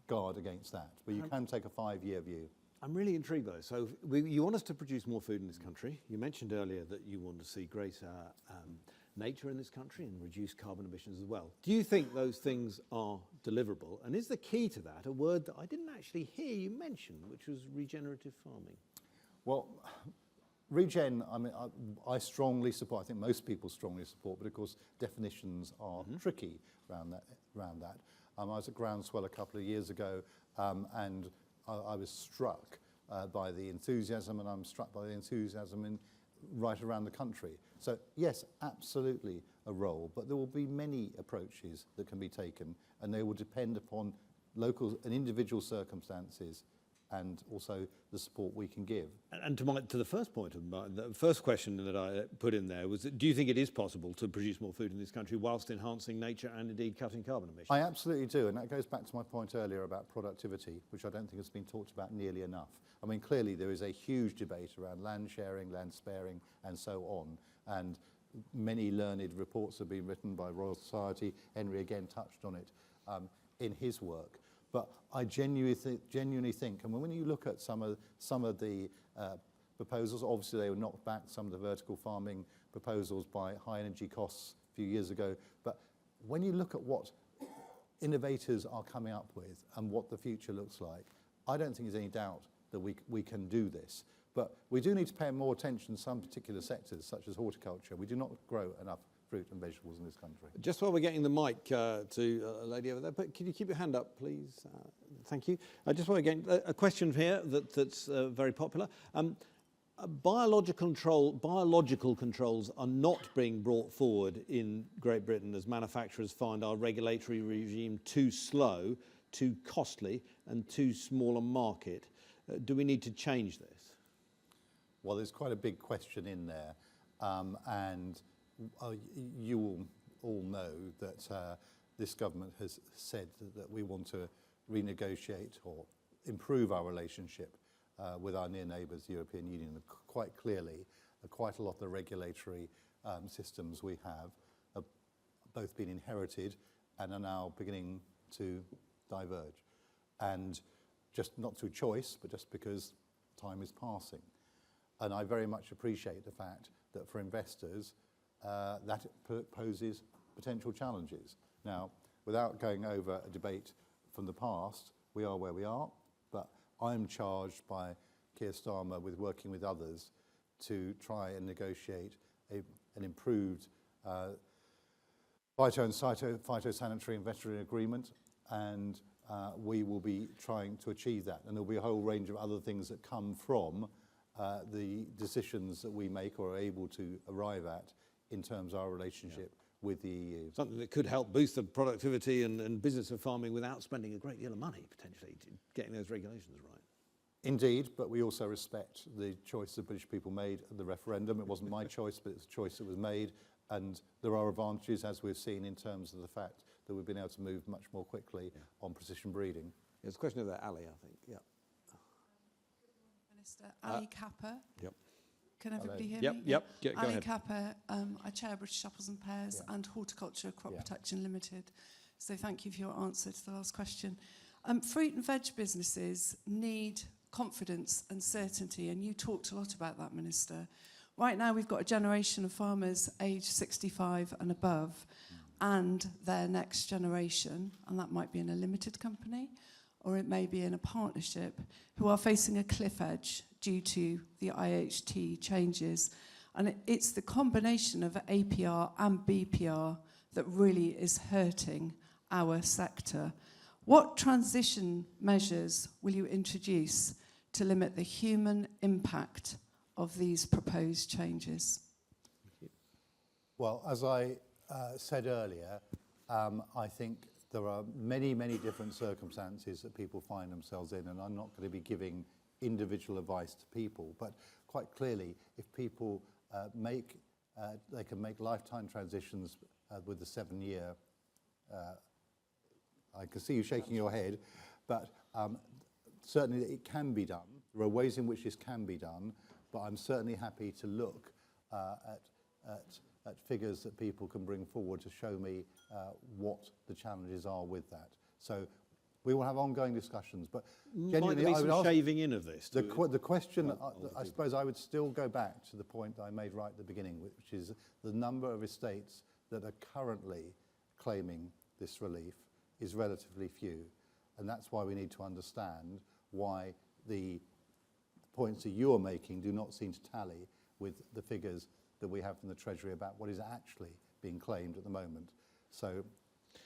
guard against that, but you can take a 5-year view. I'm really intrigued though. So you want us to produce more food in this country. You mentioned earlier that you want to see greater nature in this country and reduce carbon emissions as well. Do you think those things are deliverable? And is the key to that a word that I didn't actually hear you mention, which was regenerative farming? Well, regen, I mean, I strongly support, I think most people strongly support, but of course definitions are tricky around that. I was at Groundswell a couple of years ago, and I was struck by the enthusiasm, and I'm struck by the enthusiasm right around the country. So yes, absolutely a role, but there will be many approaches that can be taken, and they will depend upon local and individual circumstances, and also the support we can give. And to the first point of the first question that I put in there was, do you think it is possible to produce more food in this country whilst enhancing nature and indeed cutting carbon emissions? I absolutely do, and that goes back to my point earlier about productivity, which I don't think has been talked about nearly enough. I mean, clearly there is a huge debate around land sharing, land sparing, and so on, and Many learned reports have been written by Royal Society. Henry again touched on it in his work. But I genuinely think, and when you look at some of the proposals, obviously they were knocked back, some of the vertical farming proposals by high energy costs a few years ago. But when you look at what innovators are coming up with and what the future looks like, I don't think there's any doubt that we can do this. But we do need to pay more attention to some particular sectors, such as horticulture. We do not grow enough fruit and vegetables in this country. Just while we're getting the mic to a lady over there, but can you keep your hand up, please? Thank you. Just while we're getting a question here that's very popular. Biological controls are not being brought forward in Great Britain as manufacturers find our regulatory regime too slow, too costly, and too small a market. Do we need to change this? Well, there's quite a big question in there, and you will all know that this government has said that we want to renegotiate or improve our relationship with our near neighbours, the European Union. Quite clearly, quite a lot of the regulatory systems we have both been inherited and are now beginning to diverge. And just not through choice, but just because time is passing. And I very much appreciate the fact that for investors, that poses potential challenges. Now, without going over a debate from the past, we are where we are, but I'm charged by Keir Starmer with working with others to try and negotiate an improved phyto and phytosanitary and veterinary agreement, and we will be trying to achieve that. And there'll be a whole range of other things that come from the decisions that we make or are able to arrive at in terms of our relationship with the EU. Something that could help boost the productivity and business of farming without spending a great deal of money, potentially, getting those regulations right. Indeed, but we also respect the choice the British people made at the referendum. It wasn't my choice, but it's a choice that was made. And there are advantages, as we've seen, in terms of the fact that we've been able to move much more quickly on precision breeding. There's a question of that, Ali, I think. Yeah. Minister, Ali Kappa. Yep. Can everybody hear Yep, me? yep. Go Ali ahead. Kappa, I chair British Apples and Pears and Horticulture Crop Protection Limited. So thank you for your answer to the last question. Fruit and veg businesses need confidence and certainty, and you talked a lot about that, Minister. Right now we've got a generation of farmers aged 65 and above and their next generation, and that might be in a limited company or it may be in a partnership, who are facing a cliff edge due to the IHT changes. And it's the combination of APR and BPR that really is hurting our sector. What transition measures will you introduce to limit the human impact of these proposed changes? Well, as I said earlier, I think there are many, many different circumstances that people find themselves in, and I'm not going to be giving individual advice to people, but quite clearly, if people they can make lifetime transitions with the 7-year, I can see you shaking your head, but certainly it can be done. There are ways in which this can be done, but I'm certainly happy to look at figures that people can bring forward to show me what the challenges are with that. So we will have ongoing discussions, but Might there be some shaving in of this? The question, I suppose I would still go back to the point that I made right at the beginning, which is the number of estates that are currently claiming this relief is relatively few. And that's why we need to understand why the points that you are making do not seem to tally with the figures that we have from the Treasury about what is actually being claimed at the moment. So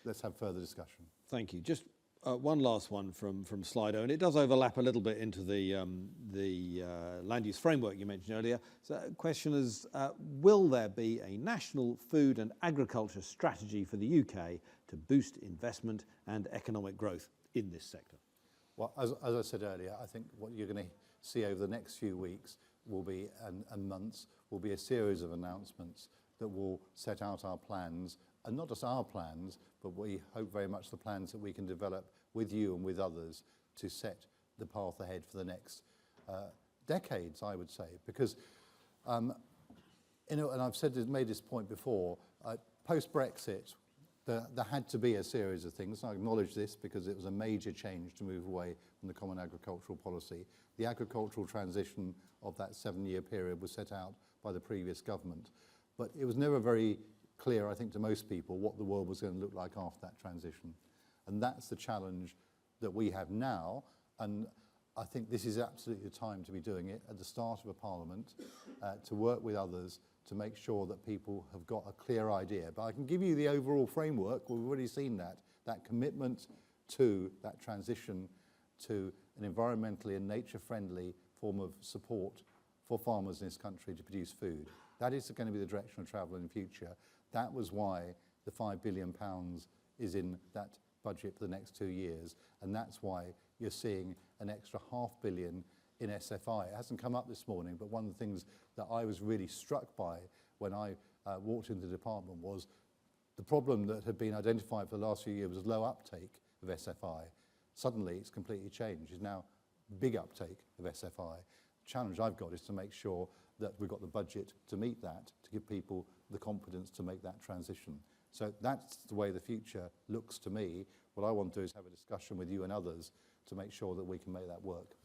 let's have further discussion. Thank you. Just one last one from Slido, and it does overlap a little bit into the land use framework you mentioned earlier. So the question is, will there be a national food and agriculture strategy for the UK to boost investment and economic growth in this sector? Well, as I said earlier, I think what you're going to see over the next few weeks will be, and months, will be a series of announcements that will set out our plans, and not just our plans, but we hope very much the plans that we can develop with you and with others to set the path ahead for the next decades, I would say. Because and I've made this point before, post-Brexit, there had to be a series of things. I acknowledge this because it was a major change to move away from the Common Agricultural Policy. The agricultural transition of that 7-year period was set out by the previous government. But it was never very clear, I think, to most people what the world was going to look like after that transition. And that's the challenge that we have now. And I think this is absolutely the time to be doing it at the start of a parliament, to work with others to make sure that people have got a clear idea. But I can give you the overall framework. We've already seen that commitment to that transition to an environmentally and nature-friendly form of support for farmers in this country to produce food. That is going to be the direction of travel in the future. That was why the £5 billion is in that budget for the next 2 years, and that's why you're seeing an extra £500 million in SFI. It hasn't come up this morning, but one of the things that I was really struck by when I walked into the department was the problem that had been identified for the last few years was low uptake of SFI. Suddenly it's completely changed. It's now big uptake of SFI. The challenge I've got is to make sure that we've got the budget to meet that, to give people the confidence to make that transition. So that's the way the future looks to me. What I want to do is have a discussion with you and others to make sure that we can make that work.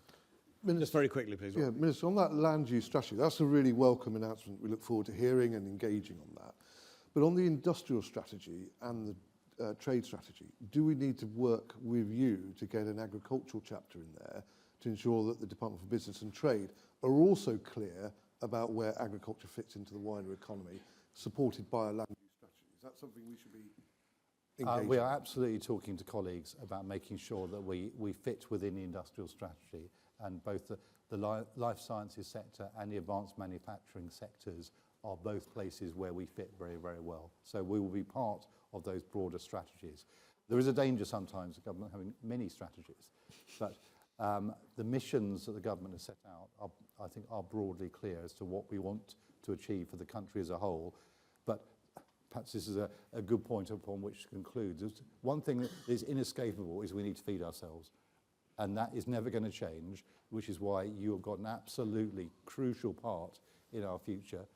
Just very quickly, please. Yeah, Minister, on that land use strategy, that's a really welcome announcement. We look forward to hearing and engaging on that. But on the industrial strategy and the trade strategy, do we need to work with you to get an agricultural chapter in there to ensure that the Department for Business and Trade are also clear about where agriculture fits into the wider economy, supported by a land use strategy? Is that something we should be engaging? We are absolutely talking to colleagues about making sure that we fit within the industrial strategy, and both the life sciences sector and the advanced manufacturing sectors are both places where we fit very, very well. So we will be part of those broader strategies. There is a danger sometimes of government having many strategies, but the missions that the government has set out I think are broadly clear as to what we want to achieve for the country as a whole. But perhaps this is a good point upon which to conclude. There's one thing that is inescapable is we need to feed ourselves. And that is never going to change, which is why you have got an absolutely crucial part in our future.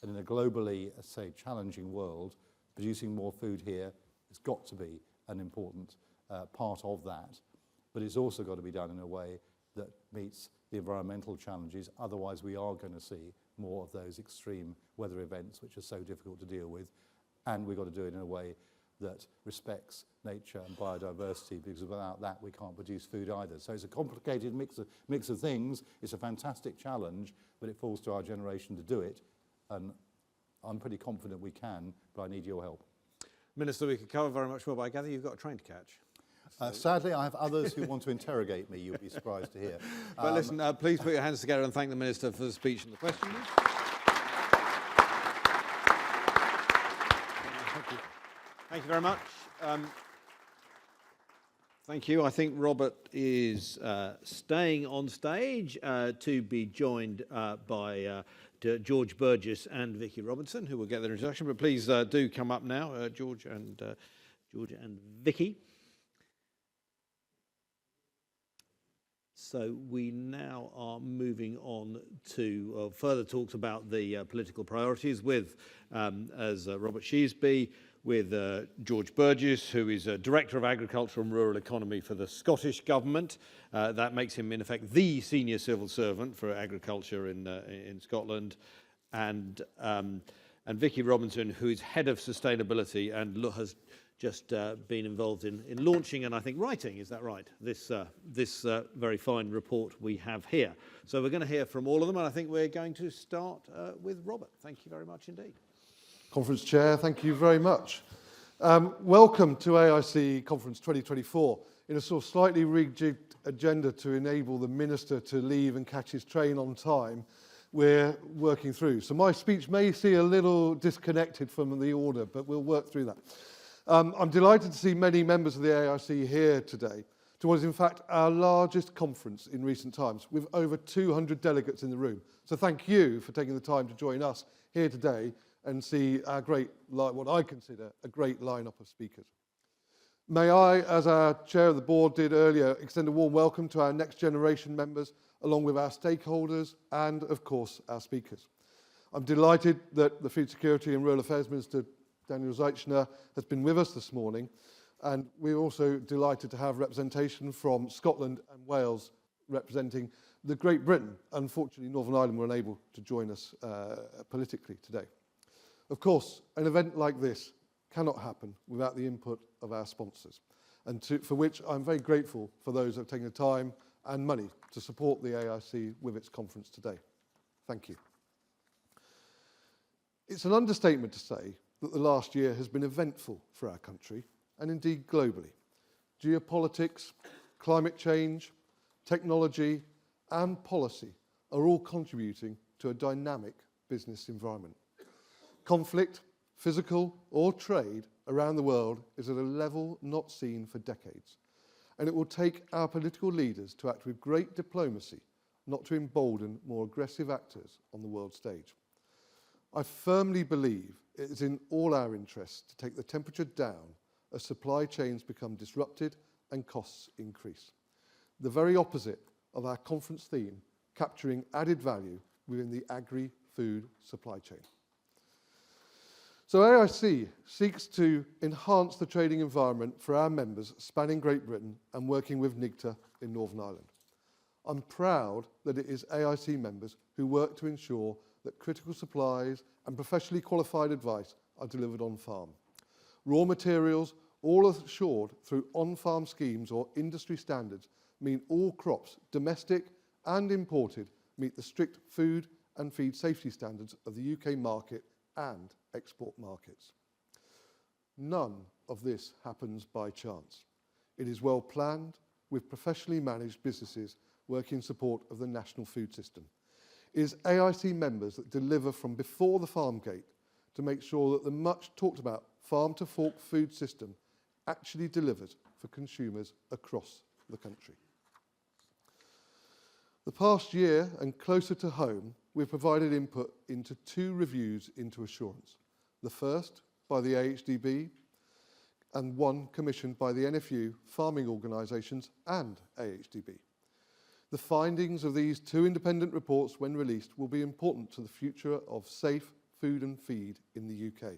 And in a globally, say, challenging world, producing more food here has got to be an important part of that. But it's also got to be done in a way that meets the environmental challenges. Otherwise, we are going to see more of those extreme weather events, which are so difficult to deal with. And we've got to do it in a way that respects nature and biodiversity, because without that we can't produce food either. So it's a complicated mix of things. It's a fantastic challenge, but it falls to our generation to do it. And I'm pretty confident we can, but I need your help. Minister, we could cover very much more, but I gather you've got a train to catch. Sadly, I have others who want to interrogate me, you'll be surprised to hear. But listen, please put your hands together and thank the Minister for the speech and the questions. Thank you very much. Thank you. I think Robert is staying on stage to be joined by George Burgess and Vicky Robinson, who will get their introduction. But please do come up now, George and Vicky. So we now are moving on to further talks about the political priorities with, as Robert Sheasby, with George Burgess, who is Director of Agriculture and Rural Economy for the Scottish Government. That makes him, in effect, the senior civil servant for agriculture in Scotland. And Vicky Robinson, who is Head of Sustainability and has just been involved in launching and I think writing, is that right, this very fine report we have here. So we're going to hear from all of them, and I think we're going to start with Robert. Thank you very much indeed. Conference Chair, thank you very much. Welcome to AIC Conference 2024. In a sort of slightly rejigged agenda to enable the Minister to leave and catch his train on time, we're working through. So my speech may seem a little disconnected from the order, but we'll work through that. I'm delighted to see many members of the AIC here today to what is in fact our largest conference in recent times, with over 200 delegates in the room. So thank you for taking the time to join us here today and see our what I consider a great lineup of speakers. May I, as our chair of the board did earlier, extend a warm welcome to our next generation members, along with our stakeholders and, of course, our speakers. I'm delighted that the Food Security and Rural Affairs Minister, Daniel Zeichner, has been with us this morning. And we're also delighted to have representation from Scotland and Wales representing the Great Britain. Unfortunately, Northern Ireland were unable to join us politically today. Of course, an event like this cannot happen without the input of our sponsors, and for which I'm very grateful for those who have taken the time and money to support the AIC with its conference today. Thank you. It's an understatement to say that the last year has been eventful for our country, and indeed globally. Geopolitics, climate change, technology, and policy are all contributing to a dynamic business environment. Conflict, physical or trade, around the world is at a level not seen for decades, and it will take our political leaders to act with great diplomacy, not to embolden more aggressive actors on the world stage. I firmly believe it is in all our interests to take the temperature down as supply chains become disrupted and costs increase. The very opposite of our conference theme, capturing added value within the agri-food supply chain. So AIC seeks to enhance the trading environment for our members spanning Great Britain and working with NIGTA in Northern Ireland. I'm proud that it is AIC members who work to ensure that critical supplies and professionally qualified advice are delivered on farm. Raw materials, all assured through on-farm schemes or industry standards, mean all crops, domestic and imported, meet the strict food and feed safety standards of the UK market and export markets. None of this happens by chance. It is well planned, with professionally managed businesses working in support of the national food system. It is AIC members that deliver from before the farm gate to make sure that the much talked about farm-to-fork food system actually delivers for consumers across the country. The past year, and closer to home, we've provided input into 2 reviews into assurance. The first by the AHDB and one commissioned by the NFU, farming organisations and AHDB. The findings of these 2 independent reports, when released, will be important to the future of safe food and feed in the UK,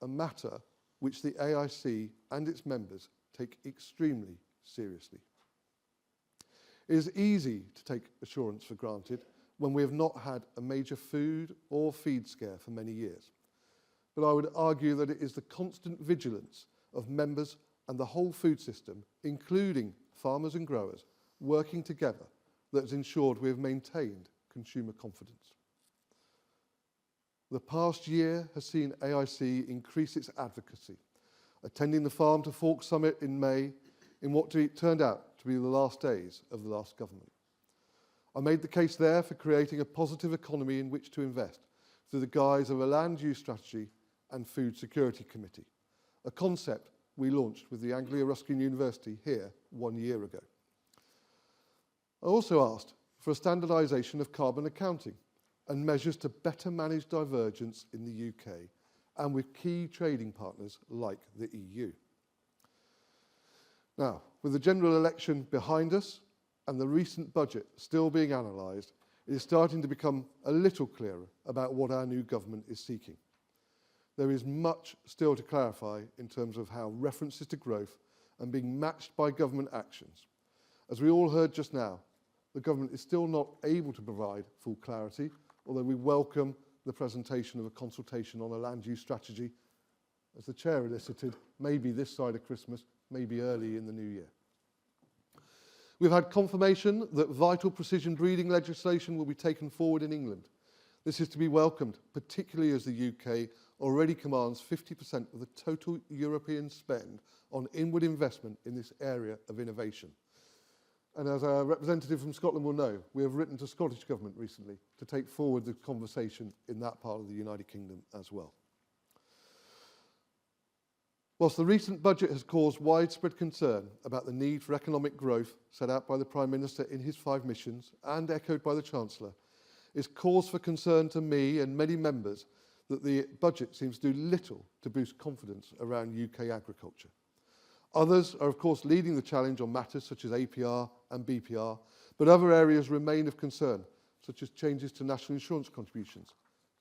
a matter which the AIC and its members take extremely seriously. It is easy to take assurance for granted when we have not had a major food or feed scare for many years. But I would argue that it is the constant vigilance of members and the whole food system, including farmers and growers, working together that has ensured we have maintained consumer confidence. The past year has seen AIC increase its advocacy, attending the Farm to Fork Summit in May in what turned out to be the last days of the last government. I made the case there for creating a positive economy in which to invest through the guise of a land use strategy and food security committee, a concept we launched with the Anglia-Ruskin University here 1 year ago. I also asked for a standardisation of carbon accounting and measures to better manage divergence in the UK and with key trading partners like the EU. Now, with the general election behind us and the recent budget still being analysed, it is starting to become a little clearer about what our new government is seeking. There is much still to clarify in terms of how references to growth are being matched by government actions. As we all heard just now, the government is still not able to provide full clarity, although we welcome the presentation of a consultation on a land use strategy, as the Chair elicited, maybe this side of Christmas, maybe early in the new year. We've had confirmation that vital precision breeding legislation will be taken forward in England. This is to be welcomed, particularly as the UK already commands 50% of the total European spend on inward investment in this area of innovation. And as our representative from Scotland will know, we have written to Scottish Government recently to take forward the conversation in that part of the United Kingdom as well. Whilst the recent budget has caused widespread concern about the need for economic growth set out by the Prime Minister in his 5 missions and echoed by the Chancellor, it's cause for concern to me and many members that the budget seems to do little to boost confidence around UK agriculture. Others are, of course, leading the challenge on matters such as APR and BPR, but other areas remain of concern, such as changes to national insurance contributions,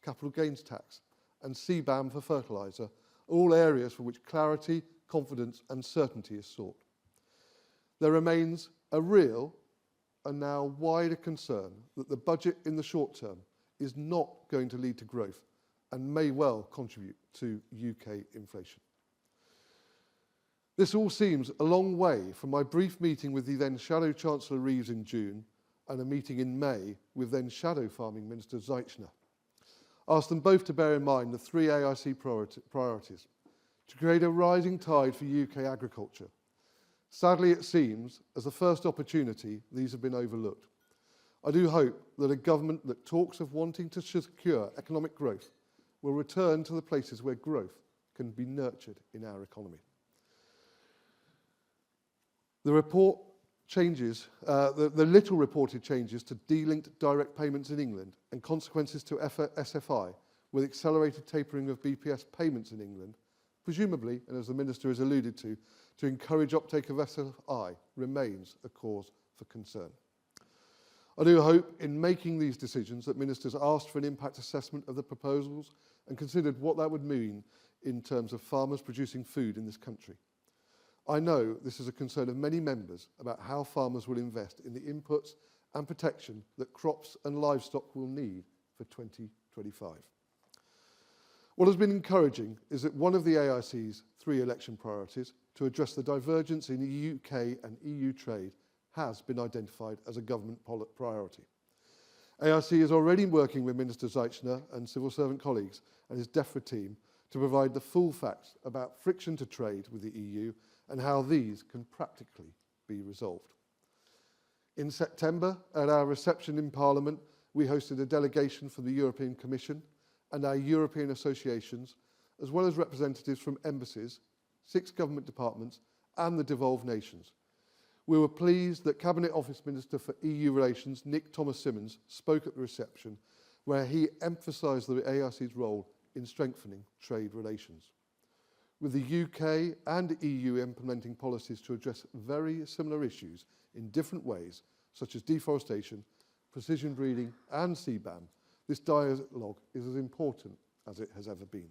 capital gains tax, and CBAM for fertiliser, all areas for which clarity, confidence and certainty is sought. There remains a real and now wider concern that the budget in the short term is not going to lead to growth and may well contribute to UK inflation. This all seems a long way from my brief meeting with the then Shadow Chancellor Reeves in June and a meeting in May with then Shadow Farming Minister Zeichner. I asked them both to bear in mind the three AIC priorities: to create a rising tide for UK agriculture. Sadly, it seems, as the first opportunity, these have been overlooked. I do hope that a government that talks of wanting to secure economic growth will return to the places where growth can be nurtured in our economy. The report changes, the little reported changes to de-linked direct payments in England and consequences to SFI with accelerated tapering of BPS payments in England, presumably, and as the Minister has alluded to encourage uptake of SFI remains a cause for concern. I do hope in making these decisions that Ministers asked for an impact assessment of the proposals and considered what that would mean in terms of farmers producing food in this country. I know this is a concern of many members about how farmers will invest in the inputs and protection that crops and livestock will need for 2025. What has been encouraging is that one of the AIC's three election priorities to address the divergence in UK and EU trade has been identified as a government priority. AIC is already working with Minister Zeichner and civil servant colleagues and his DEFRA team to provide the full facts about friction to trade with the EU and how these can practically be resolved. In September, at our reception in Parliament, we hosted a delegation from the European Commission and our European associations, as well as representatives from embassies, 6 government departments and the devolved nations. We were pleased that Cabinet Office Minister for EU Relations, Nick Thomas-Symonds, spoke at the reception, where he emphasised the AIC's role in strengthening trade relations. With the UK and EU implementing policies to address very similar issues in different ways, such as deforestation, precision breeding and CBAM, this dialogue is as important as it has ever been.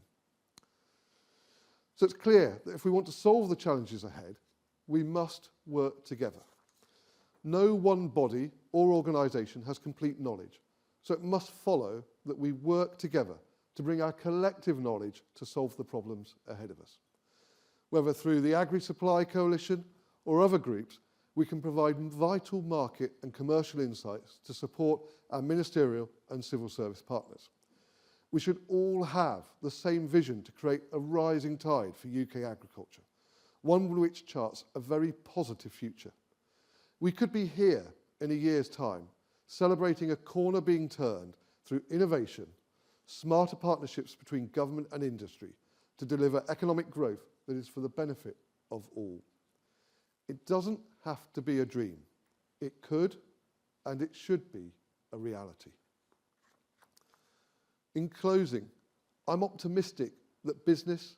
So it's clear that if we want to solve the challenges ahead, we must work together. No one body or organisation has complete knowledge, so it must follow that we work together to bring our collective knowledge to solve the problems ahead of us. Whether through the Agri-Supply Coalition or other groups, we can provide vital market and commercial insights to support our ministerial and civil service partners. We should all have the same vision to create a rising tide for UK agriculture, one which charts a very positive future. We could be here in a year's time, celebrating a corner being turned through innovation, smarter partnerships between government and industry to deliver economic growth that is for the benefit of all. It doesn't have to be a dream. It could and it should be a reality. In closing, I'm optimistic that business,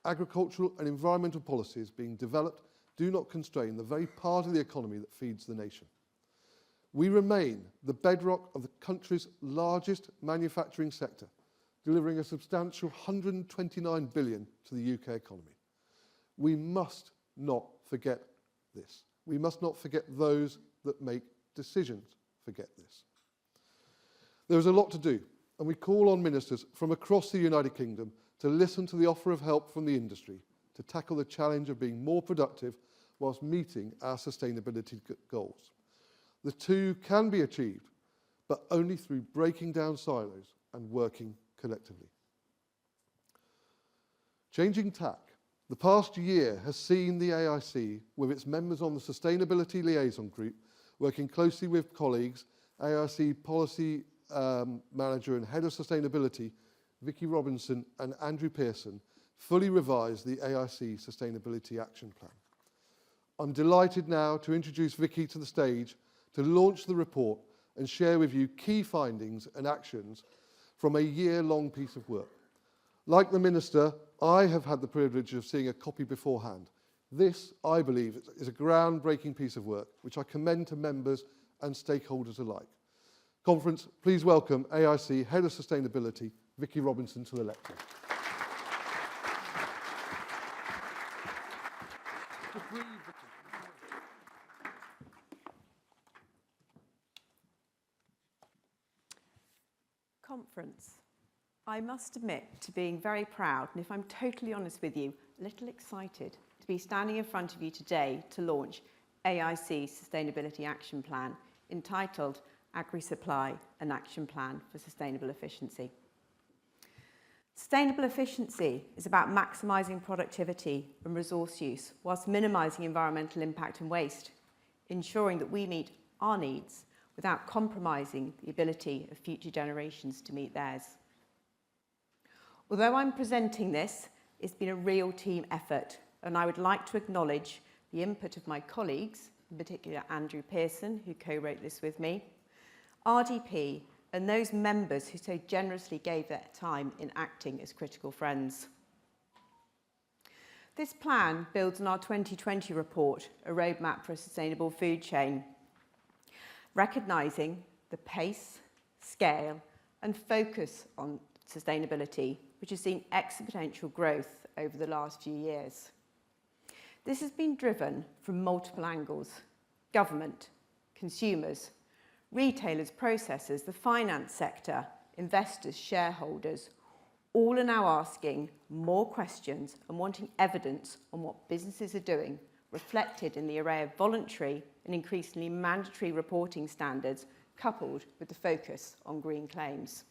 agricultural and environmental policies being developed do not constrain the very part of the economy that feeds the nation. We remain the bedrock of the country's largest manufacturing sector, delivering a substantial 129 billion to the UK economy. We must not forget this. We must not forget those that make decisions forget this. There is a lot to do, and we call on ministers from across the United Kingdom to listen to the offer of help from the industry to tackle the challenge of being more productive whilst meeting our sustainability goals. The two can be achieved, but only through breaking down silos and working collectively. Changing tack. The past year has seen the AIC, with its members on the Sustainability Liaison Group, working closely with colleagues, AIC Policy Manager and Head of Sustainability, Vicky Robinson and Andrew Pearson, fully revise the AIC Sustainability Action Plan. I'm delighted now to introduce Vicky to the stage to launch the report and share with you key findings and actions from a year-long piece of work. Like the Minister, I have had the privilege of seeing a copy beforehand. This, I believe, is a groundbreaking piece of work, which I commend to members and stakeholders alike. Conference, please welcome AIC Head of Sustainability, Vicky Robinson to the lectern. Conference. I must admit to being very proud, and if I'm totally honest with you, a little excited to be standing in front of you today to launch AIC Sustainability Action Plan, entitled Agri-Supply, an Action Plan for Sustainable Efficiency. Sustainable efficiency is about maximising productivity and resource use whilst minimising environmental impact and waste, ensuring that we meet our needs without compromising the ability of future generations to meet theirs. Although I'm presenting this, it's been a real team effort, and I would like to acknowledge the input of my colleagues, in particular Andrew Pearson, who co-wrote this with me, RDP, and those members who so generously gave their time in acting as critical friends. This plan builds on our 2020 report, A Roadmap for a Sustainable Food Chain, recognising the pace, scale and focus on sustainability, which has seen exponential growth over the last few years. This has been driven from multiple angles: government, consumers, retailers, processors, the finance sector, investors, shareholders, all are now asking more questions and wanting evidence on what businesses are doing, reflected in the array of voluntary and increasingly mandatory reporting standards, coupled with the focus on green claims.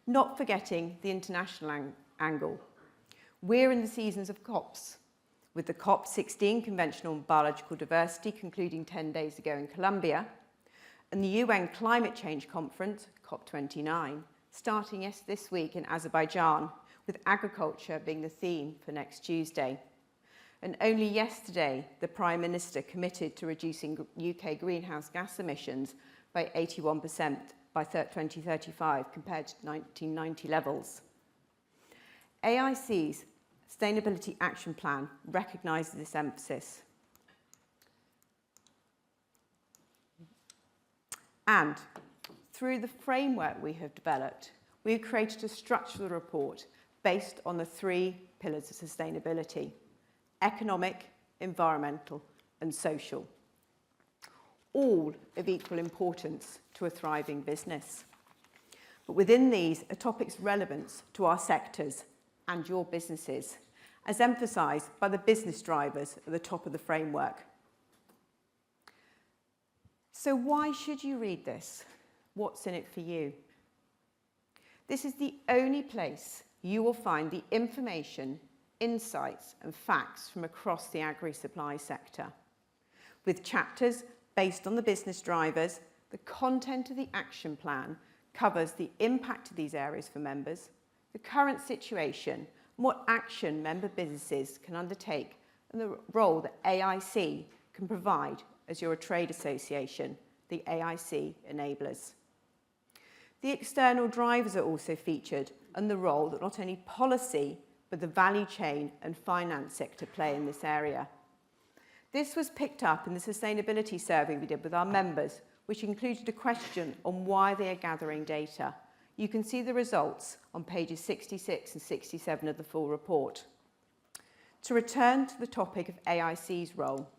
Not forgetting the international angle. We're in the seasons of COPs, with the COP16 Convention on Biological Diversity concluding 10 days ago in Colombia, and the UN Climate Change Conference, COP29, starting this week in Azerbaijan, with agriculture being the theme for next Tuesday. And only yesterday, the Prime Minister committed to reducing UK greenhouse gas emissions by 81% by 2035 compared to 1990 levels. AIC's Sustainability Action Plan recognises this emphasis. And through the framework we have developed, we've created a structural report based on the 3 pillars of sustainability: economic, environmental and social, all of equal importance to a thriving business. But within these are topics relevant to our sectors and your businesses, as emphasised by the business drivers at the top of the framework. So why should you read this? What's in it for you? This is the only place you will find the information, insights and facts from across the agri-supply sector, with chapters based on the business drivers. The content of the action plan covers the impact of these areas for members, the current situation, and what action member businesses can undertake, and the role that AIC can provide as your trade association, the AIC enablers. The external drivers are also featured, and the role that not only policy, but the value chain and finance sector play in this area. This was picked up in the sustainability survey we did with our members, which included a question on why they are gathering data. You can see the results on pages 66 and 67 of the full report. To return to the topic of AIC's role,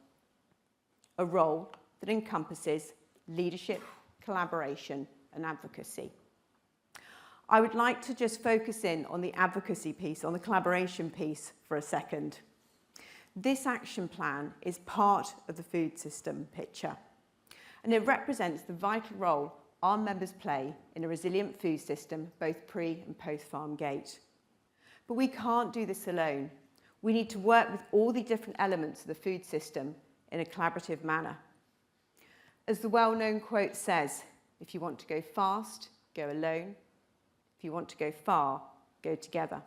a role that encompasses leadership, collaboration and advocacy. I would like to just focus in on the advocacy piece, on the collaboration piece for a second. This action plan is part of the food system picture, and it represents the vital role our members play in a resilient food system, both pre and post-farm gate. But we can't do this alone. We need to work with all the different elements of the food system in a collaborative manner. As the well-known quote says, if you want to go fast, go alone. If you want to go far, go together.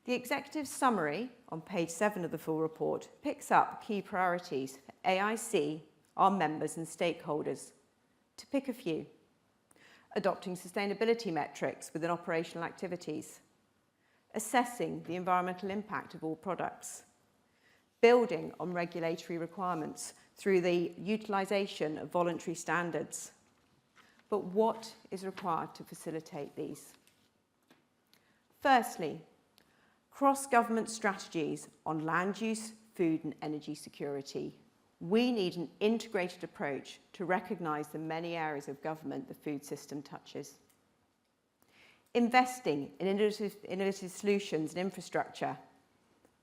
The executive summary on page 7 of the full report picks up key priorities for AIC, our members and stakeholders. To pick a few: adopting sustainability metrics within operational activities, assessing the environmental impact of all products, building on regulatory requirements through the utilisation of voluntary standards, But what is required to facilitate these? Firstly, cross-government strategies on land use, food and energy security. We need an integrated approach to recognise the many areas of government the food system touches. Investing in innovative solutions and infrastructure.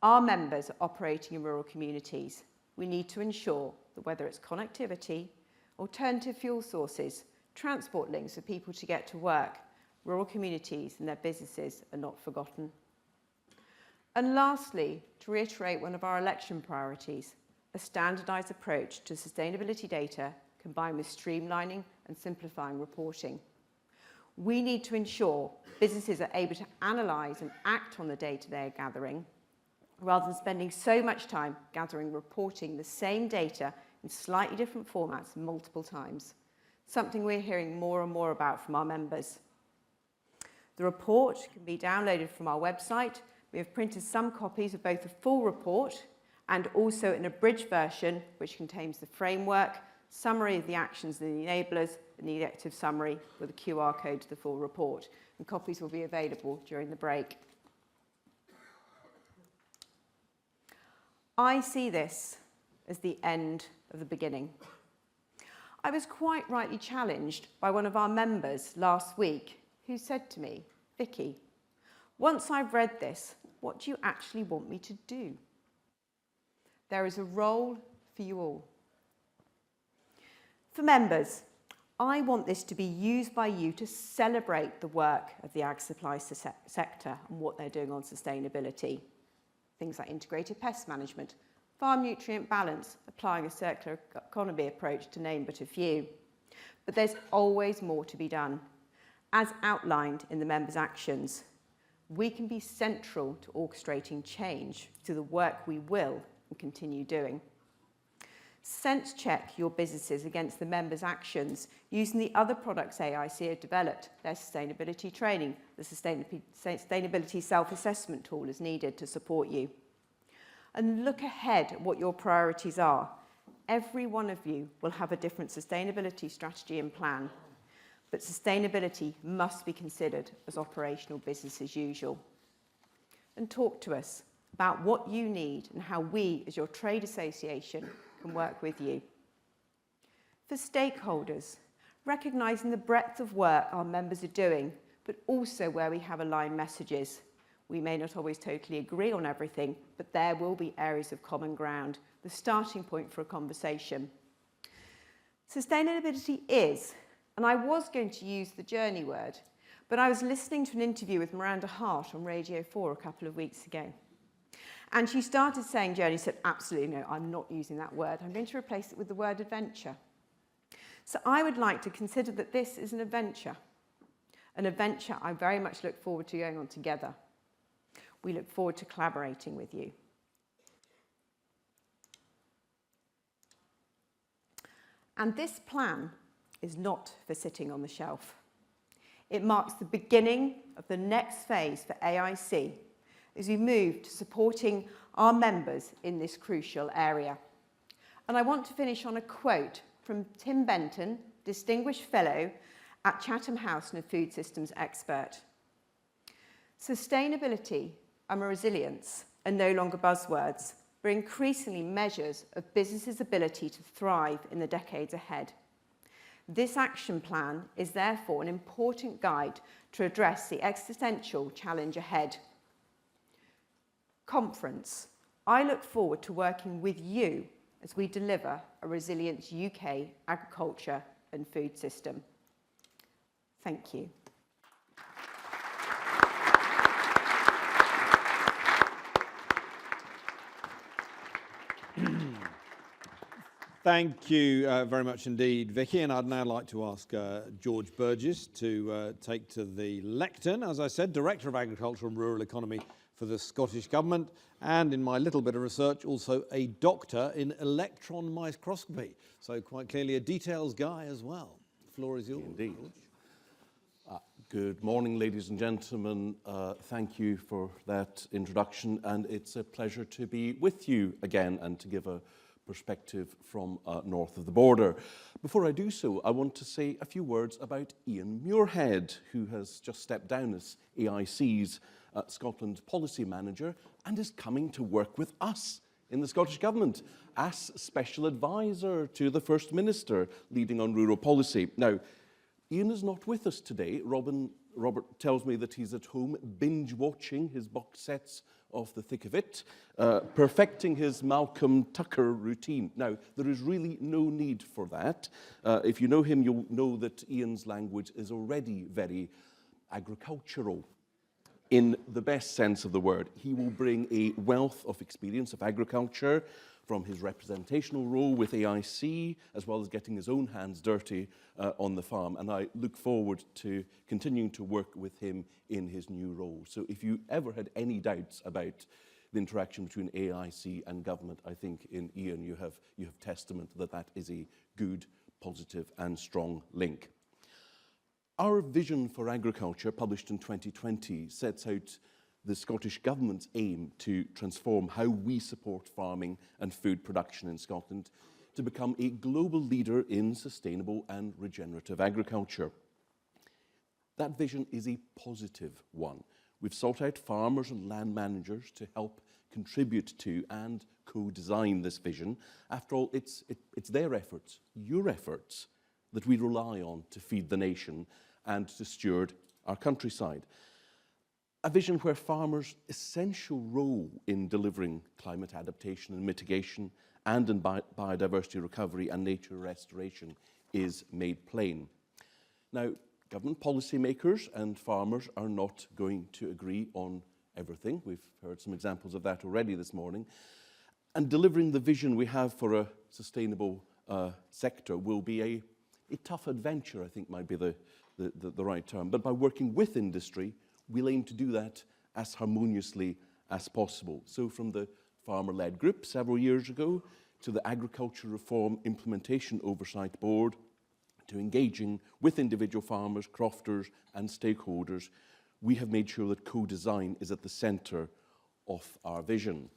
Our members are operating in rural communities. We need to ensure that whether it's connectivity, alternative fuel sources, transport links for people to get to work, rural communities and their businesses are not forgotten. And lastly, to reiterate one of our election priorities, a standardised approach to sustainability data combined with streamlining and simplifying reporting. We need to ensure businesses are able to analyse and act on the data they are gathering, rather than spending so much time gathering and reporting the same data in slightly different formats multiple times, something we're hearing more and more about from our members. The report can be downloaded from our website. We have printed some copies of both the full report and also an abridged version which contains the framework, summary of the actions and the enablers, and the executive summary with a QR code to the full report. And copies will be available during the break. I see this as the end of the beginning. I was quite rightly challenged by one of our members last week who said to me, Vicky, once I've read this, what do you actually want me to do? There is a role for you all. For members, I want this to be used by you to celebrate the work of the agri-supply sector and what they're doing on sustainability. Things like integrated pest management, farm nutrient balance, applying a circular economy approach, to name but a few. But there's always more to be done. As outlined in the members' actions, we can be central to orchestrating change through the work we will and continue doing. Sense check your businesses against the members' actions using the other products AIC have developed, their sustainability training, the sustainability self-assessment tool is needed to support you. And look ahead at what your priorities are. Every one of you will have a different sustainability strategy and plan, but sustainability must be considered as operational business as usual. And talk to us about what you need and how we, as your trade association, can work with you. For stakeholders, recognising the breadth of work our members are doing, but also where we have aligned messages. We may not always totally agree on everything, but there will be areas of common ground, the starting point for a conversation. Sustainability is, and I was going to use the journey word, but I was listening to an interview with Miranda Hart on Radio 4 a couple of weeks ago. And she started saying journey, said, absolutely no, I'm not using that word. I'm going to replace it with the word adventure. So I would like to consider that this is an adventure I very much look forward to going on together. We look forward to collaborating with you. And this plan is not for sitting on the shelf. It marks the beginning of the next phase for AIC as we move to supporting our members in this crucial area. And I want to finish on a quote from Tim Benton, Distinguished Fellow at Chatham House and a food systems expert. Sustainability and resilience are no longer buzzwords, but increasingly measures of businesses' ability to thrive in the decades ahead. This action plan is therefore an important guide to address the existential challenge ahead. Conference, I look forward to working with you as we deliver a resilient UK agriculture and food system. Thank you. Thank you very much indeed, Vicky. And I'd now like to ask George Burgess to take to the lectern. As I said, Director of Agriculture and Rural Economy for the Scottish Government, and in my little bit of research, also a doctor in electron microscopy. So quite clearly a details guy as well. The floor is yours. Indeed. Good morning, ladies and gentlemen. Thank you for that introduction, and it's a pleasure to be with you again and to give a perspective from north of the border. Before I do so, I want to say a few words about Ian Muirhead, who has just stepped down as AIC's Scotland Policy Manager and is coming to work with us in the Scottish Government as Special Advisor to the First Minister leading on rural policy. Now, Ian is not with us today. Robert tells me that he's at home binge-watching his box sets of The Thick of It, perfecting his Malcolm Tucker routine. Now, there is really no need for that. If you know him, you'll know that Ian's language is already very agricultural. In the best sense of the word, he will bring a wealth of experience of agriculture from his representational role with AIC, as well as getting his own hands dirty on the farm. And I look forward to continuing to work with him in his new role. So if you ever had any doubts about the interaction between AIC and government, I think in Ian you have testament that that is a good, positive and strong link. Our vision for agriculture, published in 2020, sets out the Scottish Government's aim to transform how we support farming and food production in Scotland to become a global leader in sustainable and regenerative agriculture. That vision is a positive one. We've sought out farmers and land managers to help contribute to and co-design this vision. After all, it's their efforts, your efforts, that we rely on to feed the nation and to steward our countryside. A vision where farmers' essential role in delivering climate adaptation and mitigation and in biodiversity recovery and nature restoration is made plain. Now, government policymakers and farmers are not going to agree on everything. We've heard some examples of that already this morning. And delivering the vision we have for a sustainable sector will be a tough adventure, I think might be the right term. But by working with industry, we'll aim to do that as harmoniously as possible. So from the farmer-led group several years ago to the Agriculture Reform Implementation Oversight Board to engaging with individual farmers, crofters and stakeholders, we have made sure that co-design is at the centre of our vision.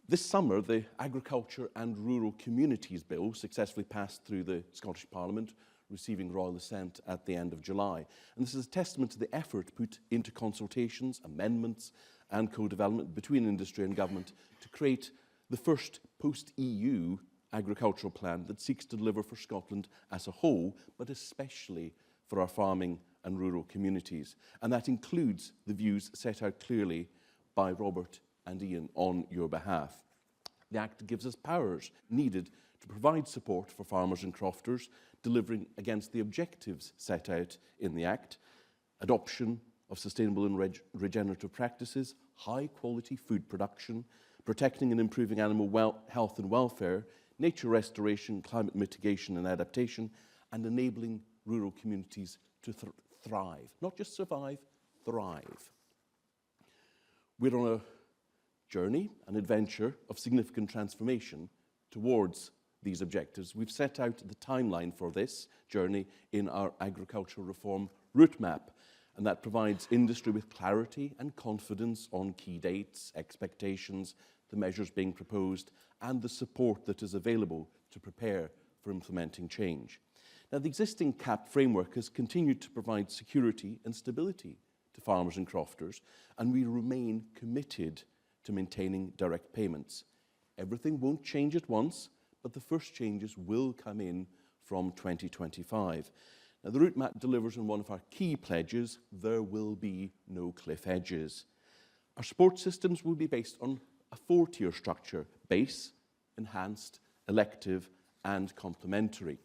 This summer, the Agriculture and Rural Communities Bill successfully passed through the Scottish Parliament, receiving royal assent at the end of July. And this is a testament to the effort put into consultations, amendments and co-development between industry and government to create the first post-EU agricultural plan that seeks to deliver for Scotland as a whole, but especially for our farming and rural communities. And that includes the views set out clearly by Robert and Ian on your behalf. The Act gives us powers needed to provide support for farmers and crofters, delivering against the objectives set out in the Act: adoption of sustainable and regenerative practices, high quality food production, protecting and improving animal health and welfare, nature restoration, climate mitigation and adaptation, and enabling rural communities to thrive, not just survive, thrive. We're on a journey, an adventure of significant transformation towards these objectives. We've set out the timeline for this journey in our agricultural reform route map, and that provides industry with clarity and confidence on key dates, expectations, the measures being proposed, and the support that is available to prepare for implementing change. Now, the existing CAP framework has continued to provide security and stability to farmers and crofters, and we remain committed to maintaining direct payments. Everything won't change at once, but the first changes will come in from 2025. Now, the route map delivers on one of our key pledges: there will be no cliff edges. Our support systems will be based on a 4-tier structure: base, enhanced, elective and complementary.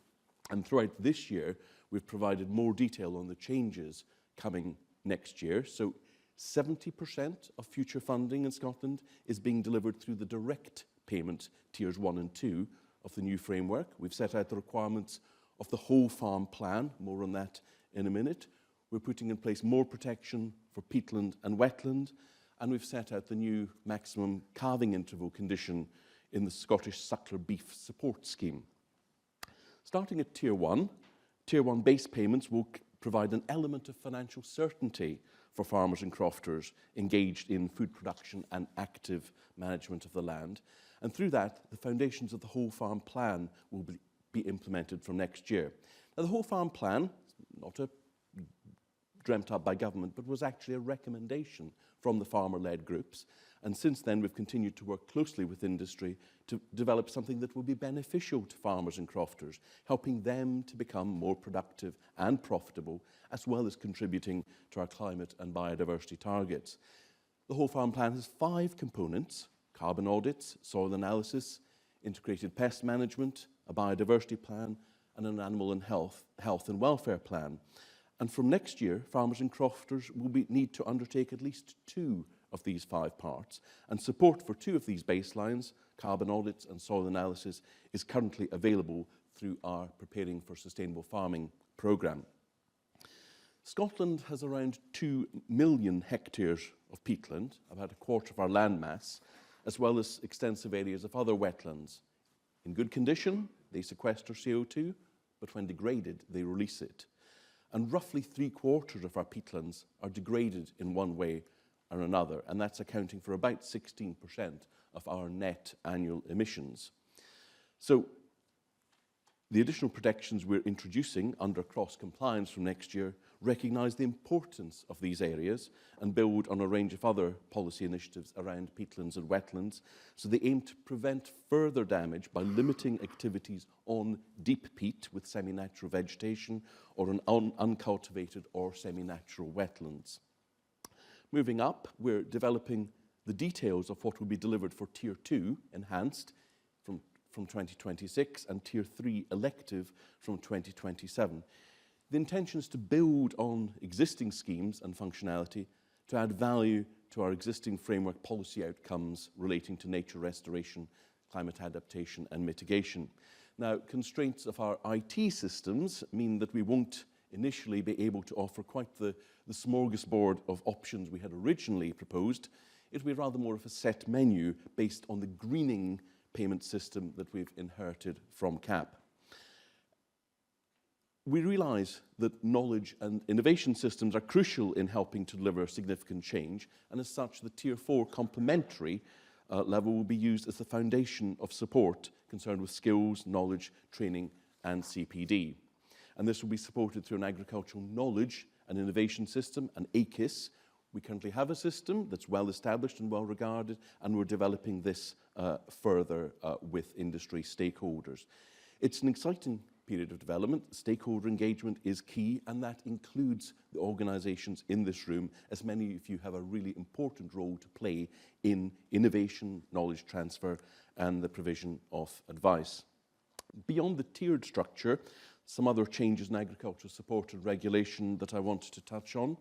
And throughout this year, we've provided more detail on the changes coming next year. So 70% of future funding in Scotland is being delivered through the direct payment tiers 1 and 2 of the new framework. We've set out the requirements of the whole farm plan, more on that in a minute. We're putting in place more protection for peatland and wetland, and we've set out the new maximum calving interval condition in the Scottish Suckler Beef Support Scheme. Starting at Tier 1 base payments will provide an element of financial certainty for farmers and crofters engaged in food production and active management of the land. And through that, the foundations of the Whole Farm Plan will be implemented from next year. Now, the Whole Farm Plan, not dreamt up by government, but was actually a recommendation from the farmer-led groups. And since then, we've continued to work closely with industry to develop something that will be beneficial to farmers and crofters, helping them to become more productive and profitable, as well as contributing to our climate and biodiversity targets. The Whole Farm Plan has 5 components: carbon audits, soil analysis, integrated pest management, a biodiversity plan, and an animal and health and welfare plan. And from next year, farmers and crofters will need to undertake at least 2 of these 5 parts, and support for 2 of these baselines, carbon audits and soil analysis, is currently available through our Preparing for Sustainable Farming programme. Scotland has around 2 million hectares of peatland, about a quarter of our land mass, as well as extensive areas of other wetlands. In good condition, they sequester CO2, but when degraded, they release it. And roughly 3/4 of our peatlands are degraded in one way or another, and that's accounting for about 16% of our net annual emissions. So the additional protections we're introducing under cross-compliance from next year recognise the importance of these areas and build on a range of other policy initiatives around peatlands and wetlands. So they aim to prevent further damage by limiting activities on deep peat with semi-natural vegetation or on uncultivated or semi-natural wetlands. Moving up, we're developing the details of what will be delivered for Tier 2 enhanced from 2026 and Tier 3 elective from 2027. The intention is to build on existing schemes and functionality to add value to our existing framework policy outcomes relating to nature restoration, climate adaptation and mitigation. Now, constraints of our IT systems mean that we won't initially be able to offer quite the smorgasbord of options we had originally proposed. It'll be rather more of a set menu based on the greening payment system that we've inherited from CAP. We realise that knowledge and innovation systems are crucial in helping to deliver significant change, and as such, the Tier 4 complementary level will be used as the foundation of support concerned with skills, knowledge, training, and CPD. And this will be supported through an agricultural knowledge and innovation system, an AIC. We currently have a system that's well established and well regarded, and we're developing this further with industry stakeholders. It's an exciting period of development. Stakeholder engagement is key, and that includes the organisations in this room, as many of you have a really important role to play in innovation, knowledge transfer, and the provision of advice. Beyond the tiered structure, some other changes in agricultural support and regulation that I wanted to touch on.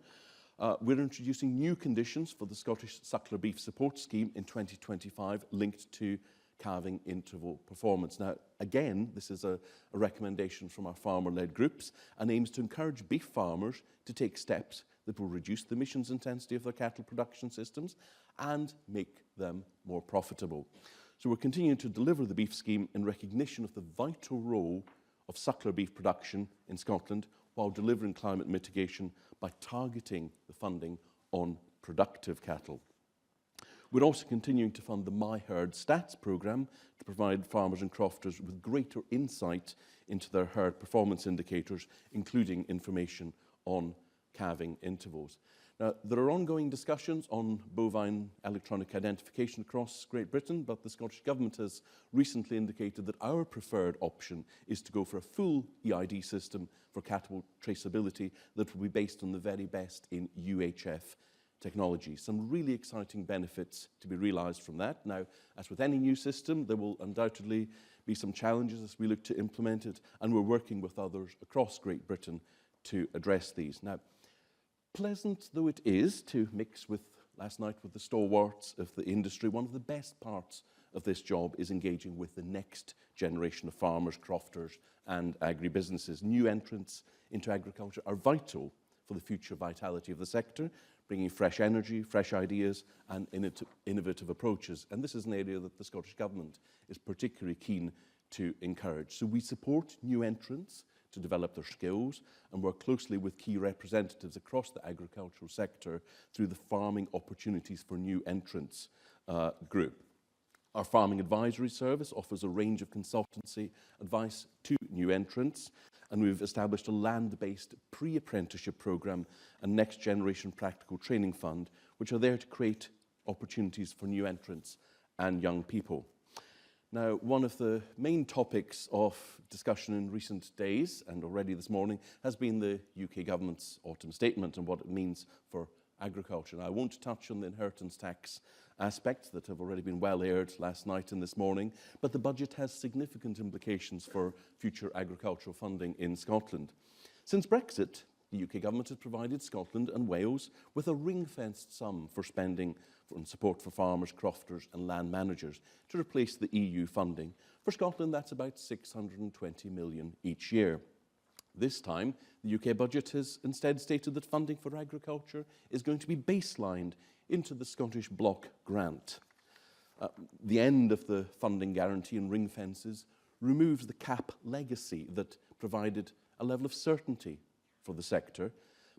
We're introducing new conditions for the Scottish Suckler Beef Support Scheme in 2025 linked to calving interval performance. Now, again, this is a recommendation from our farmer-led groups and aims to encourage beef farmers to take steps that will reduce the emissions intensity of their cattle production systems and make them more profitable. So we're continuing to deliver the beef scheme in recognition of the vital role of suckler beef production in Scotland while delivering climate mitigation by targeting the funding on productive cattle. We're also continuing to fund the My Herd Stats programme to provide farmers and crofters with greater insight into their herd performance indicators, including information on calving intervals. Now, there are ongoing discussions on bovine electronic identification across Great Britain, but the Scottish Government has recently indicated that our preferred option is to go for a full EID system for cattle traceability that will be based on the very best in UHF technology. Some really exciting benefits to be realised from that. Now, as with any new system, there will undoubtedly be some challenges as we look to implement it, and we're working with others across Great Britain to address these. Now, pleasant though it is to mix with last night with the stalwarts of the industry, one of the best parts of this job is engaging with the next generation of farmers, crofters and agribusinesses. New entrants into agriculture are vital for the future vitality of the sector, bringing fresh energy, fresh ideas and innovative approaches. And this is an area that the Scottish Government is particularly keen to encourage. So we support new entrants to develop their skills and work closely with key representatives across the agricultural sector through the Farming Opportunities for New Entrants group. Our Farming Advisory Service offers a range of consultancy advice to new entrants, and we've established a land-based pre-apprenticeship programme and Next Generation Practical Training Fund, which are there to create opportunities for new entrants and young people. Now, one of the main topics of discussion in recent days, and already this morning, has been the UK government's autumn statement and what it means for agriculture. Now, I won't touch on the inheritance tax aspects that have already been well aired last night and this morning, but the budget has significant implications for future agricultural funding in Scotland. Since Brexit, the UK government has provided Scotland and Wales with a ring-fenced sum for spending and support for farmers, crofters and land managers to replace the EU funding. For Scotland, that's about 620 million each year. This time, the UK budget has instead stated that funding for agriculture is going to be baselined into the Scottish Block Grant. The end of the funding guarantee and ring fences removes the cap legacy that provided a level of certainty for the sector,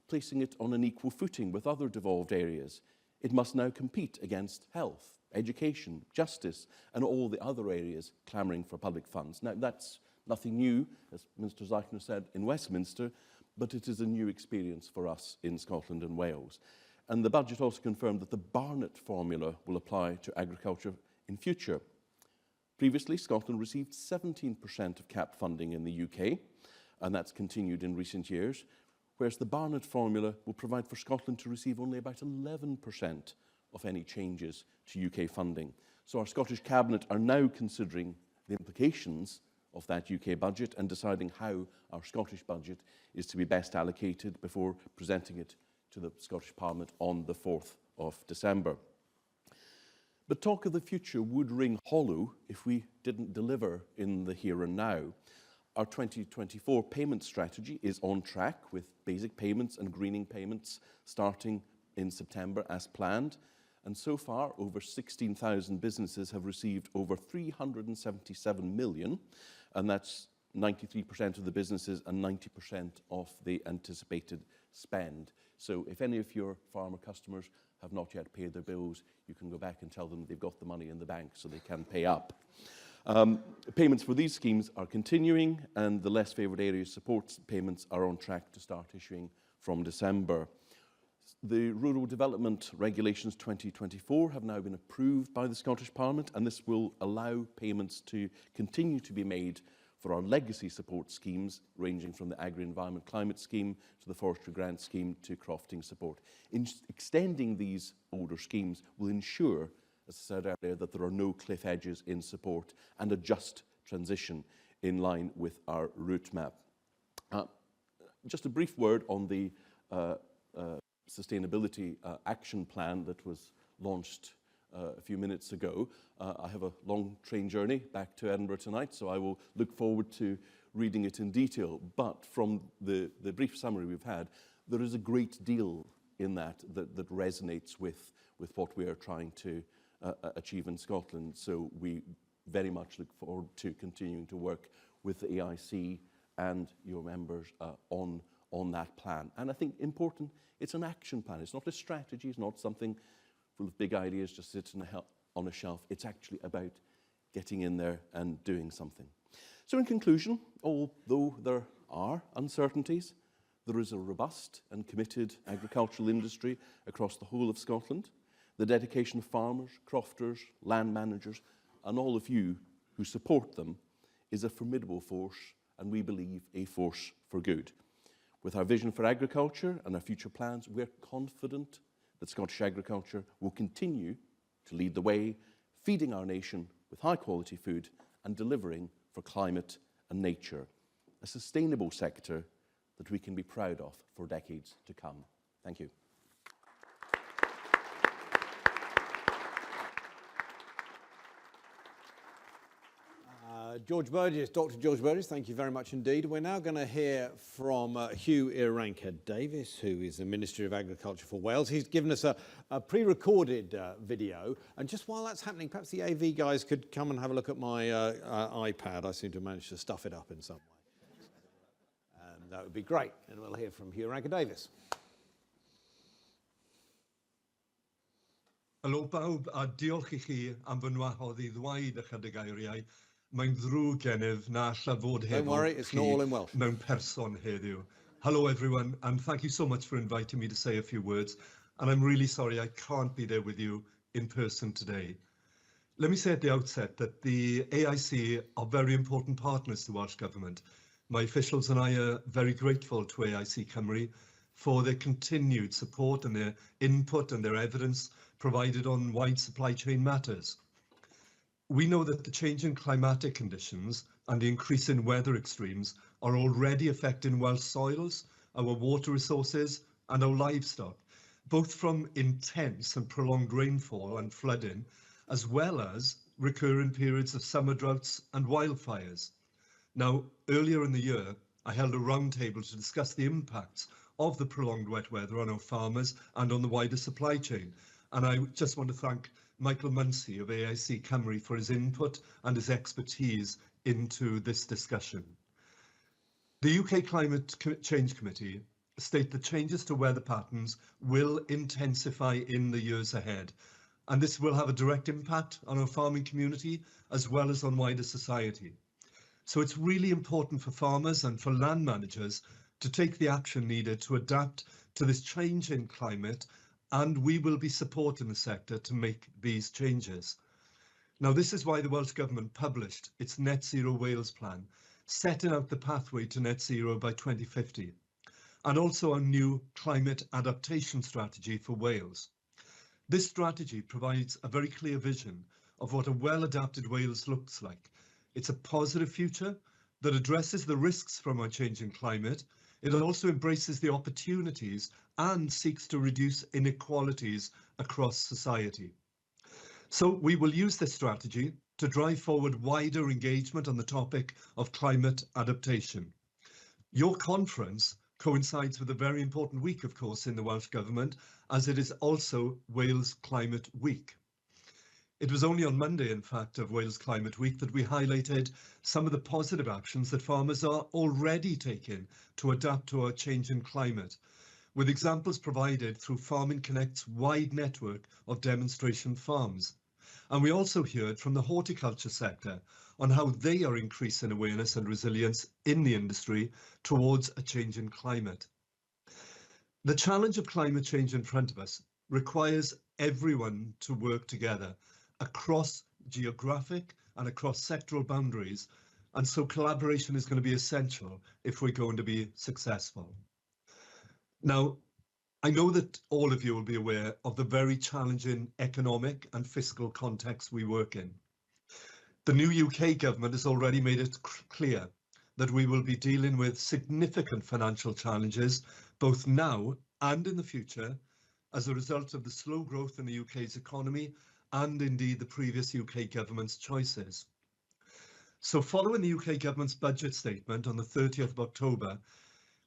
placing it on an equal footing with other devolved areas. It must now compete against health, education, justice, and all the other areas clamouring for public funds. Now, that's nothing new, as Minister Zeichner said, in Westminster, but it is a new experience for us in Scotland and Wales. And the budget also confirmed that the Barnett formula will apply to agriculture in future. Previously, Scotland received 17% of CAP funding in the UK, and that's continued in recent years, whereas the Barnett formula will provide for Scotland to receive only about 11% of any changes to UK funding. So our Scottish Cabinet are now considering the implications of that UK budget and deciding how our Scottish budget is to be best allocated before presenting it to the Scottish Parliament on the 4th of December. But talk of the future would ring hollow if we didn't deliver in the here and now. Our 2024 payment strategy is on track with basic payments and greening payments starting in September as planned. And so far, over 16,000 businesses have received over 377 million, and that's 93% of the businesses and 90% of the anticipated spend. So if any of your farmer customers have not yet paid their bills, you can go back and tell them they've got the money in the bank so they can pay up. Payments for these schemes are continuing, and the less favoured area support payments are on track to start issuing from December. The Rural Development Regulations 2024 have now been approved by the Scottish Parliament, and this will allow payments to continue to be made for our legacy support schemes, ranging from the Agri-Environment Climate Scheme to the Forestry Grant Scheme to crofting support. Extending these older schemes will ensure, as I said earlier, that there are no cliff edges in support and a just transition in line with our route map. Just a brief word on the Sustainability Action Plan that was launched a few minutes ago. I have a long train journey back to Edinburgh tonight, so I will look forward to reading it in detail. But from the brief summary we've had, there is a great deal in that resonates with what we are trying to achieve in Scotland. So we very much look forward to continuing to work with the AIC and your members on that plan. And I think important, it's an action plan. It's not a strategy. It's not something full of big ideas just sitting on a shelf. It's actually about getting in there and doing something. So in conclusion, although there are uncertainties, there is a robust and committed agricultural industry across the whole of Scotland. The dedication of farmers, crofters, land managers, and all of you who support them is a formidable force, and we believe a force for good. With our vision for agriculture and our future plans, we're confident that Scottish agriculture will continue to lead the way, feeding our nation with high-quality food and delivering for climate and nature, a sustainable sector that we can be proud of for decades to come. Thank you. George Burgess, Dr. George Burgess, thank you very much indeed. We're now going to hear from Hugh Iranca-Davis, who is the Minister of Agriculture for Wales. He's given us a pre-recorded video, and just while that's happening, perhaps the AV guys could come and have a look at my iPad. I seem to have managed to stuff it up in some way. that would be great. And we'll hear from Hugh Rankin-Davies. Helo bawb, a diolch I chi am fy nwahodd I ddweud ychydig eiriau. Mae'n ddrwg gennyf na llafod Don't worry, it's not all in Welsh. mewn person heddiw. Hello everyone, and thank you so much for inviting me to say a few words. And I'm really sorry I can't be there with you in person today. Let me say at the outset that the AIC are very important partners to Welsh Government. My officials and I are very grateful to AIC Cymru for their continued support and their input and their evidence provided on wide supply chain matters. We know that the change in climatic conditions and the increase in weather extremes are already affecting Welsh soils, our water resources and our livestock, both from intense and prolonged rainfall and flooding, as well as recurrent periods of summer droughts and wildfires. Now, earlier in the year, I held a roundtable to discuss the impacts of the prolonged wet weather on our farmers and on the wider supply chain. And I just want to thank Michael Munsey of AIC Cymru for his input and his expertise into this discussion. The UK Climate Change Committee state that changes to weather patterns will intensify in the years ahead, and this will have a direct impact on our farming community as well as on wider society. So it's really important for farmers and for land managers to take the action needed to adapt to this change in climate, and we will be supporting the sector to make these changes. Now, this is why the Welsh Government published its Net Zero Wales plan, setting out the pathway to net zero by 2050, and also a new climate adaptation strategy for Wales. This strategy provides a very clear vision of what a well-adapted Wales looks like. It's a positive future that addresses the risks from our changing climate. It also embraces the opportunities and seeks to reduce inequalities across society. So we will use this strategy to drive forward wider engagement on the topic of climate adaptation. Your conference coincides with a very important week, of course, in the Welsh Government, as it is also Wales Climate Week. It was only on Monday, in fact, of Wales Climate Week that we highlighted some of the positive actions that farmers are already taking to adapt to our changing climate, with examples provided through Farming Connect's wide network of demonstration farms. And we also heard from the horticulture sector on how they are increasing awareness and resilience in the industry towards a changing climate. The challenge of climate change in front of us requires everyone to work together across geographic and across sectoral boundaries, and so collaboration is going to be essential if we're going to be successful. Now, I know that all of you will be aware of the very challenging economic and fiscal context we work in. The new UK government has already made it clear that we will be dealing with significant financial challenges, both now and in the future, as a result of the slow growth in the UK's economy and indeed the previous UK government's choices. So following the UK government's budget statement on the 30th of October,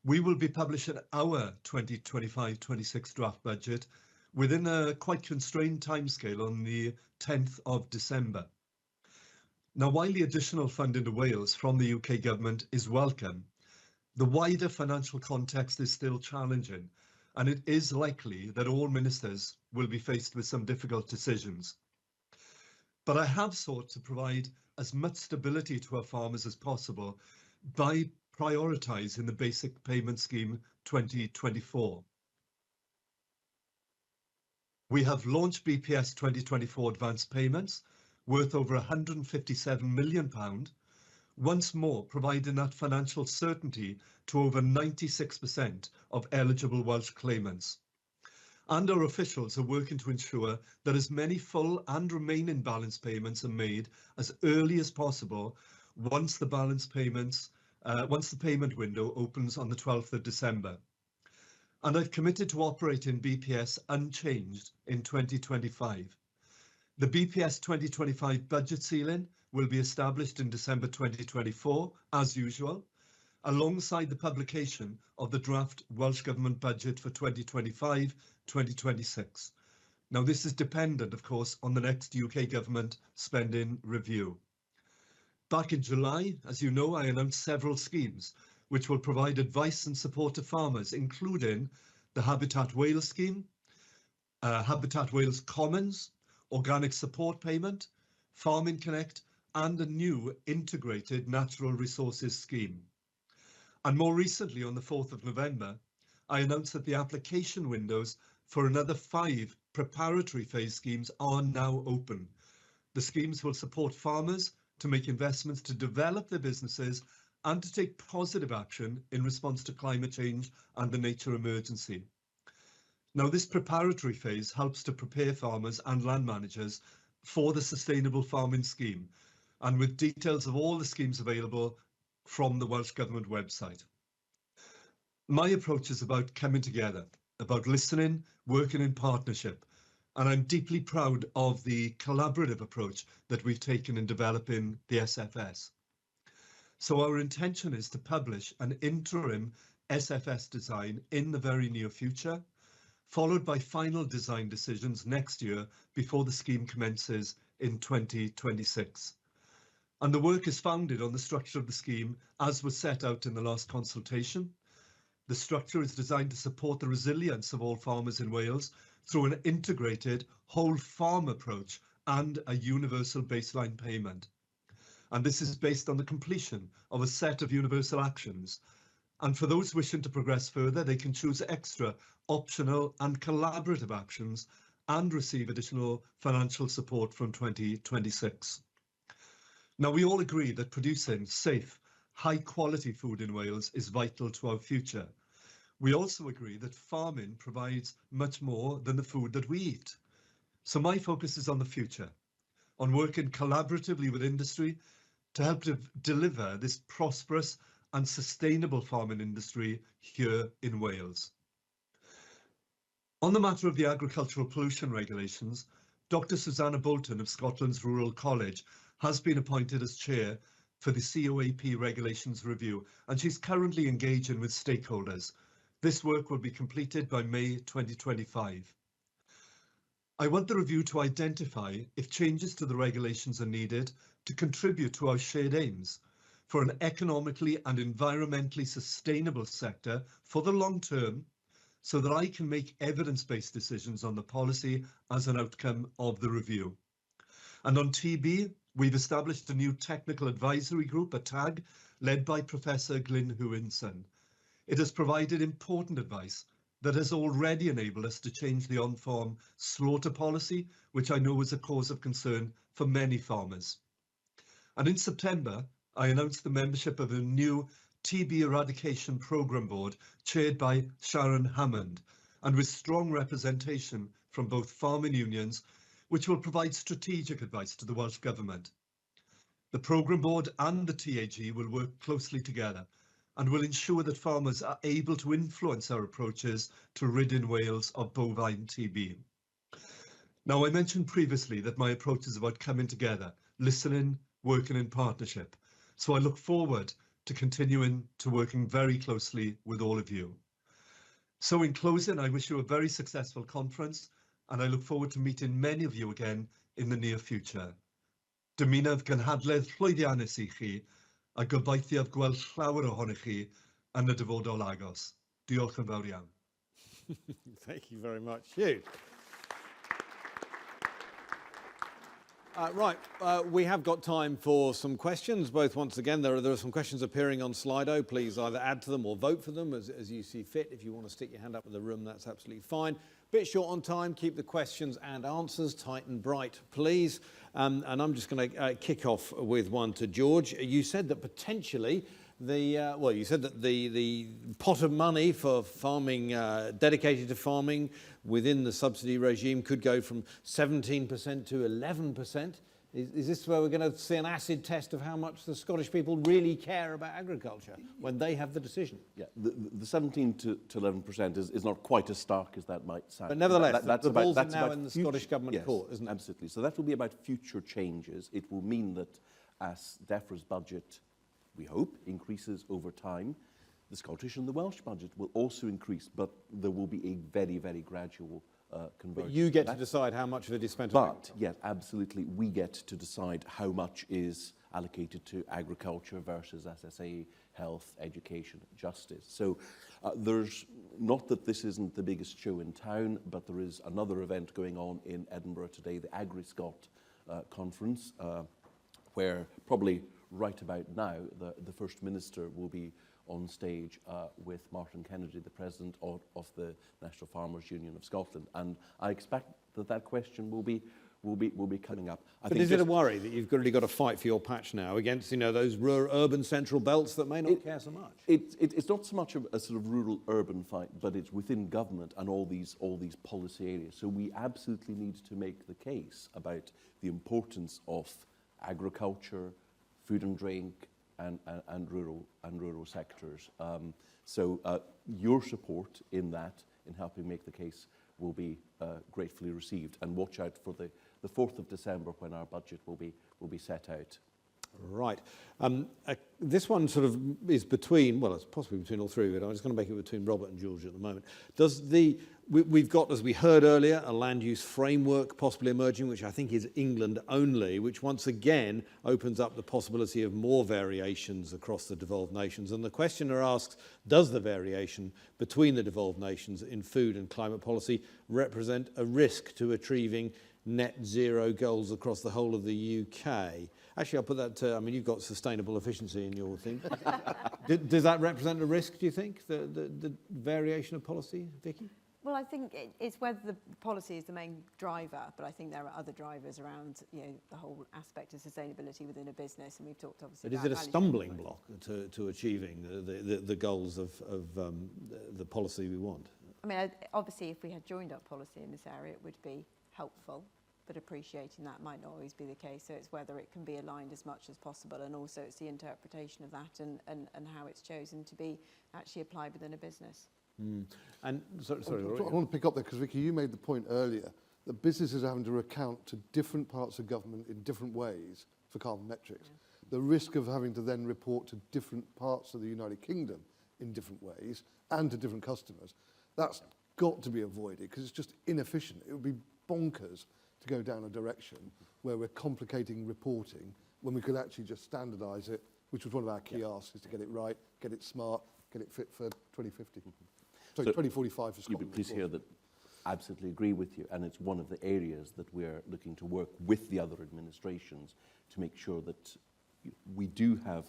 we will be publishing our 2025-26 draft budget within a quite constrained timescale on the 10th of December. Now, while the additional funding to Wales from the UK government is welcome, the wider financial context is still challenging, and it is likely that all ministers will be faced with some difficult decisions. But I have sought to provide as much stability to our farmers as possible by prioritising the Basic Payment Scheme 2024. We have launched BPS 2024 advance payments worth over £157 million, once more providing that financial certainty to over 96% of eligible Welsh claimants. And our officials are working to ensure that as many full and remaining balance payments are made as early as possible once the payment window opens on the 12th of December. And I've committed to operating BPS unchanged in 2025. The BPS 2025 budget ceiling will be established in December 2024, as usual, alongside the publication of the draft Welsh Government budget for 2025-2026. Now, this is dependent, of course, on the next UK Government spending review. Back in July, as you know, I announced several schemes which will provide advice and support to farmers, including the Habitat Wales scheme, Habitat Wales Commons, organic support payment, Farming Connect, and a new integrated natural resources scheme. And more recently, on the 4th of November, I announced that the application windows for another 5 preparatory phase schemes are now open. The schemes will support farmers to make investments to develop their businesses and to take positive action in response to climate change and the nature emergency. Now, this preparatory phase helps to prepare farmers and land managers for the Sustainable Farming Scheme, and with details of all the schemes available from the Welsh Government website. My approach is about coming together, about listening, working in partnership, and I'm deeply proud of the collaborative approach that we've taken in developing the SFS. So our intention is to publish an interim SFS design in the very near future, followed by final design decisions next year before the scheme commences in 2026. And the work is founded on the structure of the scheme as was set out in the last consultation. The structure is designed to support the resilience of all farmers in Wales through an integrated whole farm approach and a universal baseline payment. And this is based on the completion of a set of universal actions. And for those wishing to progress further, they can choose extra, optional and collaborative actions and receive additional financial support from 2026. Now, we all agree that producing safe, high-quality food in Wales is vital to our future. We also agree that farming provides much more than the food that we eat. So my focus is on the future, on working collaboratively with industry to help to deliver this prosperous and sustainable farming industry here in Wales. On the matter of the agricultural pollution regulations, Dr. Susanna Bolton of Scotland's Rural College has been appointed as chair for the COAP regulations review, and she's currently engaging with stakeholders. This work will be completed by May 2025. I want the review to identify if changes to the regulations are needed to contribute to our shared aims for an economically and environmentally sustainable sector for the long term, so that I can make evidence-based decisions on the policy as an outcome of the review. And on TB, we've established a new technical advisory group, a TAG, led by Professor Glyn Hewinson. It has provided important advice that has already enabled us to change the on-farm slaughter policy, which I know was a cause of concern for many farmers. And in September, I announced the membership of a new TB Eradication Programme Board chaired by Sharon Hammond, and with strong representation from both farming unions, which will provide strategic advice to the Welsh Government. The Programme Board and the TAG will work closely together and will ensure that farmers are able to influence our approaches to ridding Wales of bovine TB. Now, I mentioned previously that my approach is about coming together, listening, working in partnership. So I look forward to continuing to working very closely with all of you. So in closing, I wish you a very successful conference, and I look forward to meeting many of you again in the near future. Dymunaf gynhadledd llwyddiannus I chi, a gobeithiaf gweld llawer ohonych chi yn y dyfodol agos. Diolch yn fawr iawn. Thank you very much, Hugh. Right, we have got time for some questions. Both, once again, there are some questions appearing on Slido. Please either add to them or vote for them as you see fit. If you want to stick your hand up in the room, that's absolutely fine. Bit short on time. Keep the questions and answers tight and bright, please. And I'm just going to kick off with one to George. You said that potentially the pot of money for farming, dedicated to farming within the subsidy regime could go from 17% to 11%. Is this where we're going to see an acid test of how much the Scottish people really care about agriculture when they have the decision? Yeah, the 17 to 11% is not quite as stark as that might sound. But nevertheless, the ball's that's now in the Scottish Government court, isn't it? Absolutely. So that will be about future changes. It will mean that as DEFRA's budget, we hope, increases over time, the Scottish and the Welsh budget will also increase, but there will be a very, very gradual convergence. But you get to decide how much of it is spent on agriculture. Yes, absolutely. We get to decide how much is allocated to agriculture versus SSA, health, education, justice. So there's, not that this isn't the biggest show in town, but there is another event going on in Edinburgh today, the AIC Conference, where probably right about now the First Minister will be on stage with Martin Kennedy, the President of the National Farmers Union of Scotland. And I expect that question will be coming up. But is it a worry that you've really got to fight for your patch now against, you know, those rural, urban central belts that may not care so much? It's not so much a sort of rural-urban fight, but it's within government and all these policy areas. So we absolutely need to make the case about the importance of agriculture, food and drink, and rural sectors. So your support in that, in helping make the case, will be gratefully received. And watch out for the 4th of December when our budget will be set out. Right. This one sort of is between, well, it's possibly between all three, but I'm just going to make it between Robert and George at the moment. We've got, as we heard earlier, a land use framework possibly emerging, which I think is England only, which once again opens up the possibility of more variations across the devolved nations. And the questioner asks, does the variation between the devolved nations in food and climate policy represent a risk to achieving net zero goals across the whole of the UK? Actually, I'll put that to, I mean, you've got sustainable efficiency in your thing. Does that represent a risk, do you think, the variation of policy, Vicky? Well, I think it's whether the policy is the main driver, but I think there are other drivers around, you know, the whole aspect of sustainability within a business, and we've talked obviously But about is it a stumbling block to achieving the goals of the policy we want? I mean, obviously, if we had joined up policy in this area, it would be helpful, but appreciating that might not always be the case. So it's whether it can be aligned as much as possible, and also it's the interpretation of that and how it's chosen to be actually applied within a business. And sorry, I want to pick up there because, Vicky, you made the point earlier that businesses are having to account to different parts of government in different ways for carbon metrics. Yeah. The risk of having to then report to different parts of the United Kingdom in different ways and to different customers, that's got to be avoided because it's just inefficient. It would be bonkers to go down a direction where we're complicating reporting when we could actually just standardise it, which was one of our key asks, is to get it right, get it smart, get it fit for 2050. Sorry, 2045 for Scotland. You would please hear that I absolutely agree with you, and it's one of the areas that we're looking to work with the other administrations to make sure that we do have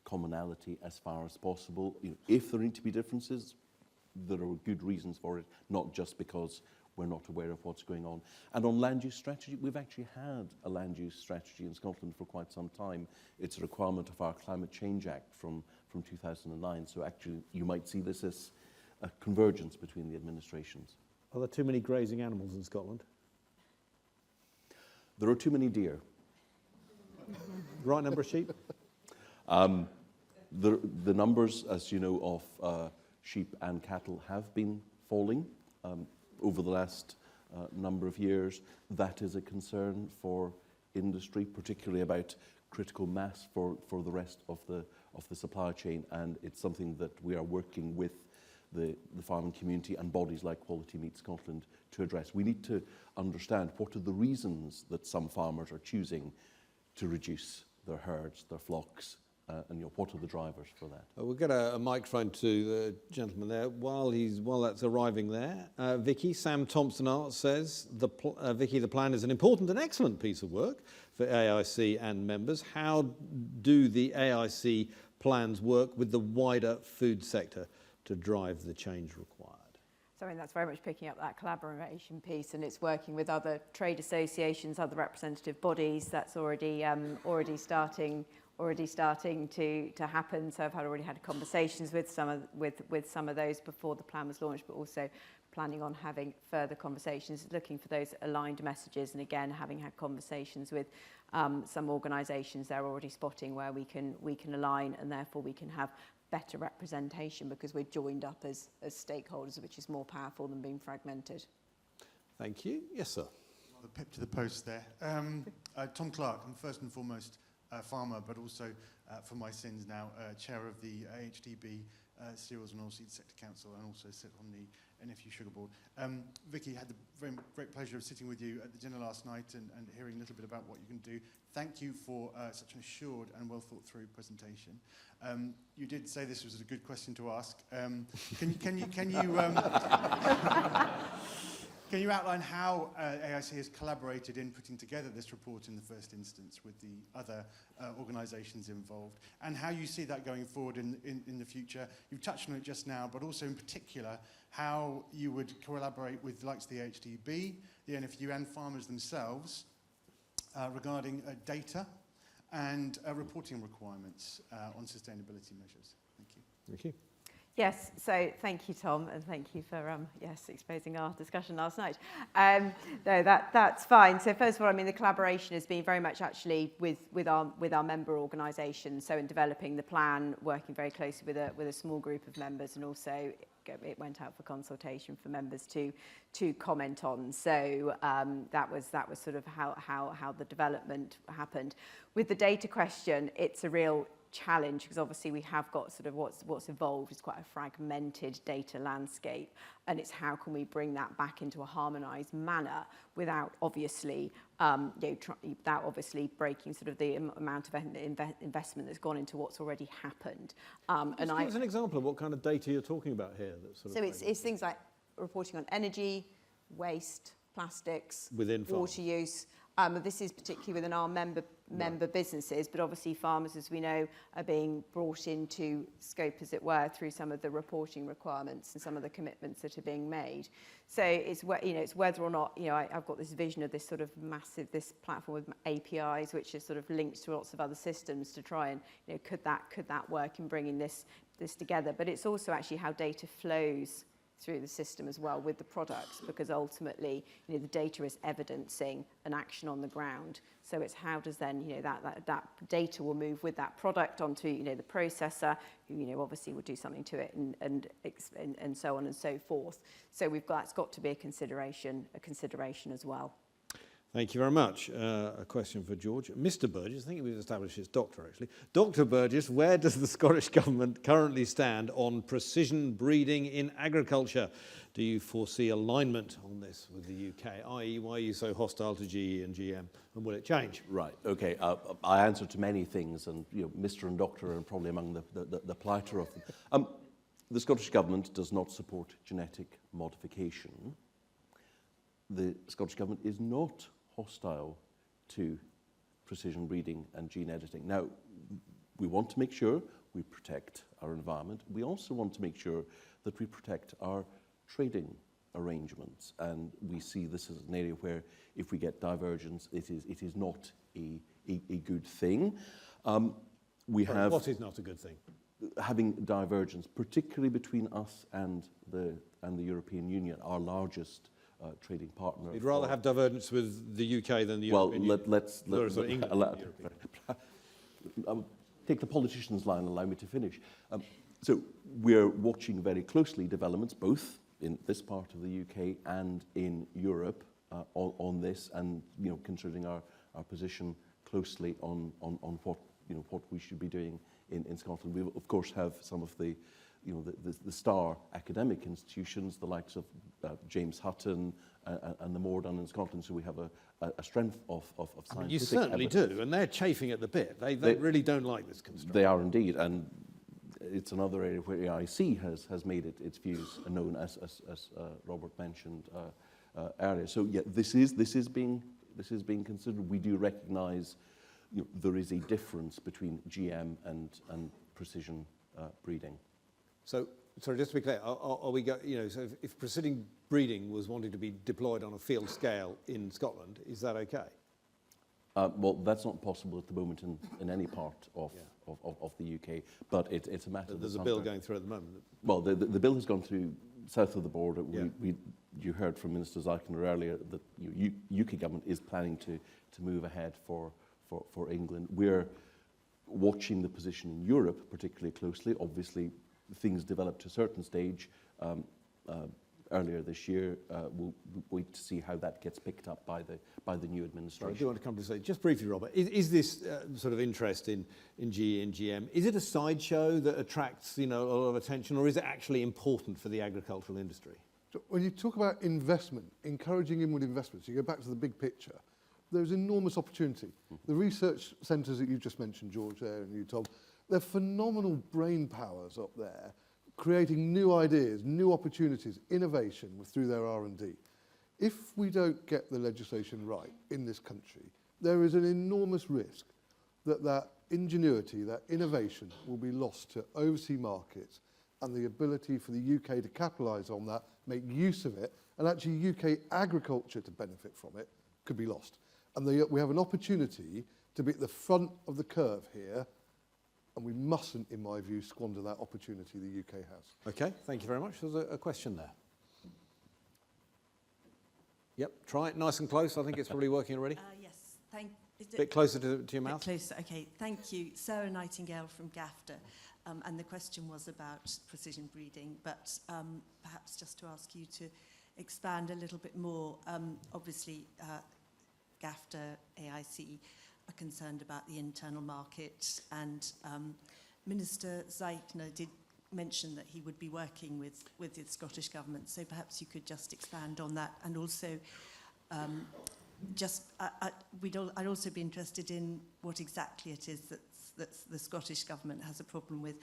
commonality as far as possible. You know, if there need to be differences, there are good reasons for it, not just because we're not aware of what's going on. And on land use strategy, we've actually had a land use strategy in Scotland for quite some time. It's a requirement of our Climate Change Act from 2009. So actually, you might see this as a convergence between the administrations. Are there too many grazing animals in Scotland? There are too many deer. Right number of sheep? The numbers, as you know, of sheep and cattle have been falling over the last number of years. That is a concern for industry, particularly about critical mass for the rest of the supply chain, and it's something that we are working with the farming community and bodies like Quality Meat Scotland to address. We need to understand what are the reasons that some farmers are choosing to reduce their herds, their flocks, and what are the drivers for that? We'll get a microphone to the gentleman there. While that's arriving there, Vicky, Sam Thompson Art says, Vicky, the plan is an important and excellent piece of work for AIC and members. How do the AIC plans work with the wider food sector to drive the change required? So I mean, that's very much picking up that collaboration piece, and it's working with other trade associations, other representative bodies. That's already starting to happen. So I've already had conversations with some of those before the plan was launched, but also planning on having further conversations, looking for those aligned messages, and again having had conversations with some organisations. They're already spotting where we can align, and therefore we can have better representation because we're joined up as stakeholders, which is more powerful than being fragmented. Thank you. Yes, sir. Well, the pip to the post there. Tom Clark, I'm first and foremost a farmer, but also for my sins now, chair of the AHDB Cereals and Oilseed Sector Council, and also sit on the NFU Sugar Board. Vicky, had the very great pleasure of sitting with you at the dinner last night and hearing a little bit about what you can do. Thank you for such an assured and well thought through presentation. You did say this was a good question to ask. Can you outline how AIC has collaborated in putting together this report in the first instance with the other organisations involved, and how you see that going forward in the future? You've touched on it just now, but also in particular how you would collaborate with the likes of the HDB, the NFU and farmers themselves regarding data and reporting requirements on sustainability measures. Thank you. Vicky? Yes, so thank you, Tom, and thank you for exposing our discussion last night. No, that's fine. So first of all, I mean, the collaboration has been very much actually with our member organisations. So in developing the plan, working very closely with a small group of members, and also it went out for consultation for members to comment on. So that was sort of how the development happened. With the data question, it's a real challenge because obviously we have got sort of what's evolved is quite a fragmented data landscape, and it's how can we bring that back into a harmonised manner without obviously without obviously breaking sort of the amount of investment that's gone into what's already happened. Just give us an example of what kind of data you're talking about here. So it's things like reporting on energy, waste, plastics, within water use. This is particularly within our member businesses, but obviously farmers, as we know, are being brought into scope, as it were, through some of the reporting requirements and some of the commitments that are being made. So it's whether or not I've got this vision of this sort of massive platform with APIs, which is sort of linked to lots of other systems to try and could that work in bringing this together. But it's also actually how data flows through the system as well with the products, because ultimately the data is evidencing an action on the ground. So it's how does then that data will move with that product onto the processor, who obviously will do something to it and so on and so forth. So it's got to be a consideration as well. Thank you very much. A question for George. Mr. Burgess, I think we've established it's doctor actually. Dr. Burgess, where does the Scottish Government currently stand on precision breeding in agriculture? Do you foresee alignment on this with the UK? i.e., why are you so hostile to GE and GM, and will it change? Right, okay. I answer to many things, and Mr. and Doctor are probably among the platter of them. The Scottish Government does not support genetic modification. The Scottish Government is not hostile to precision breeding and gene editing. Now, we want to make sure we protect our environment. We also want to make sure that we protect our trading arrangements. And we see this as an area where if we get divergence, it is not a good thing. What is not a good thing? Having divergence, particularly between us and the European Union, our largest trading partner. You'd rather have divergence with the UK than the European Union? Let's take the politician's line and allow me to finish. So we're watching very closely developments, both in this part of the UK and in Europe on this, and considering our position closely on what we should be doing in Scotland. We of course have some of the star academic institutions, the likes of James Hutton and the more done in Scotland, so we have a strength of scientific You certainly evidence. do, and they're chafing at the bit. They really don't like this constraint. They are indeed, and it's another area where AIC has made its views known, as Robert mentioned earlier. So yeah, this is being considered. We do recognise there is a difference between GM and precision breeding. So, sorry, just to be clear, are we so if precision breeding was wanting to be deployed on a field scale in Scotland, is that okay? Well, that's not possible at the moment in any part of the UK, but it's a matter. There's a bill going through at the moment. Well, the bill has gone through south of the border. Yeah. You heard from Minister Zeichner earlier that UK government is planning to move ahead for England. We're watching the position in Europe particularly closely. Obviously, things develop to a certain stage. earlier this year. We'll wait to see how that gets picked up by the new Sorry, I administration. do want to come to say, just briefly, Robert, is this sort of interest in GE and GM, is it a sideshow that attracts, you know, a lot of attention, or is it actually important for the agricultural industry? So when you talk about investment, encouraging inward investments, you go back to the big picture, there's enormous opportunity. The research centres that you just mentioned, George, there, and you, Tom, they're phenomenal brain powers up there, creating new ideas, new opportunities, innovation through their R&D. If we don't get the legislation right in this country, there is an enormous risk that that ingenuity, that innovation will be lost to overseas markets, and the ability for the UK to capitalise on that, make use of it, and actually UK agriculture to benefit from it, could be lost. And we have an opportunity to be at the front of the curve here, and we mustn't, in my view, squander that opportunity the UK has. Okay, thank you very much. There's a question there. Yep, try it nice and close. I think it's probably working already. Yes, is A bit closer to your mouth. Closer, okay. Thank you. Sarah Nightingale from GAFTA. And the question was about precision breeding, but perhaps just to ask you to expand a little bit more. Obviously, GAFTA, AIC are concerned about the internal market, and Minister Zeichner did mention that he would be working with the Scottish Government, so perhaps you could just expand on that. And also, I'd also be interested in what exactly it is that the Scottish Government has a problem with.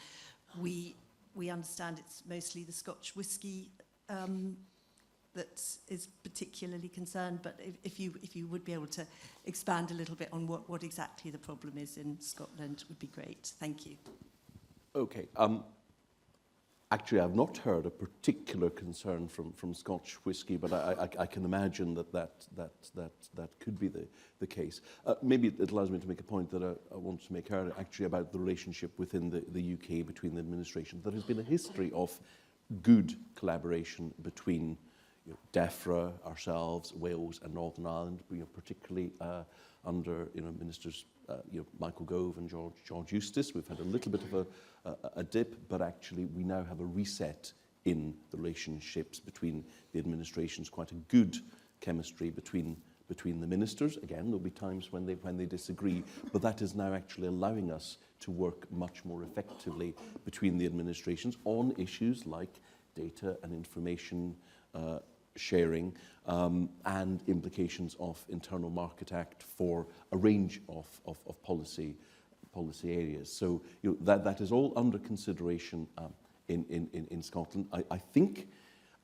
We understand it's mostly the Scotch whisky that is particularly concerned, but if you would be able to expand a little bit on what exactly the problem is in Scotland, would be great. Thank you. Okay. Actually, I've not heard a particular concern from Scotch whisky, but I can imagine that could be the case. Maybe it allows me to make a point that I wanted to make earlier, actually, about the relationship within the UK between the administration. There has been a history of good collaboration between DEFRA, ourselves, Wales and Northern Ireland, particularly under Ministers Michael Gove and George Eustace. We've had a little bit of a dip, but actually we now have a reset in the relationships between the administrations, quite a good chemistry between the ministers. Again, there'll be times when they disagree, but that is now actually allowing us to work much more effectively between the administrations on issues like data and information sharing and implications of Internal Market Act for a range of policy areas. So that is all under consideration in Scotland. I think,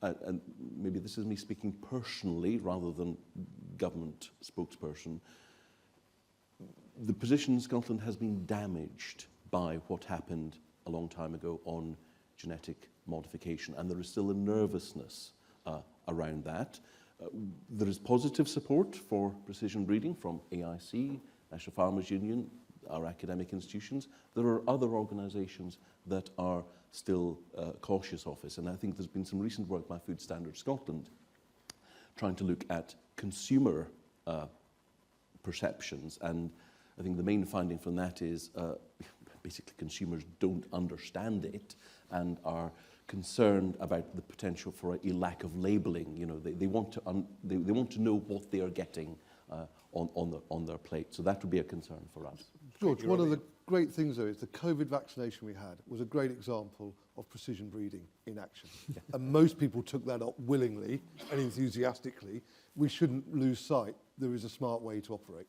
and maybe this is me speaking personally rather than government spokesperson, the position in Scotland has been damaged by what happened a long time ago on genetic modification, and there is still a nervousness around that. There is positive support for precision breeding from AIC, National Farmers Union, our academic institutions. There are other organisations that are still cautious of this, and I think there's been some recent work by Food Standards Scotland trying to look at consumer perceptions, and I think the main finding from that is basically consumers don't understand it and are concerned about the potential for a lack of labelling. They want to know what they are getting on their plate. So that would be a concern for us. George, one of the great things though is the COVID vaccination we had was a great example of precision breeding in action. And most people took that up willingly and enthusiastically. We shouldn't lose sight. There is a smart way to operate.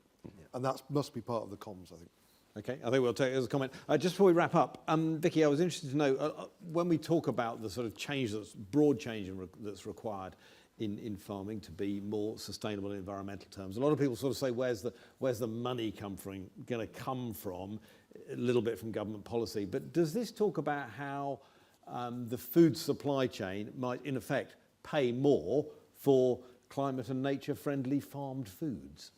And that must be part of the comms, I think. Okay, I think we'll take it as a comment. Just before we wrap up, Vicky, I was interested to know, when we talk about the sort of change, broad change that's required in farming to be more sustainable in environmental terms, a lot of people sort of say, where's the money going to come from? A little bit from government policy. But does this talk about how the food supply chain might, in effect, pay more for climate and nature-friendly farmed foods?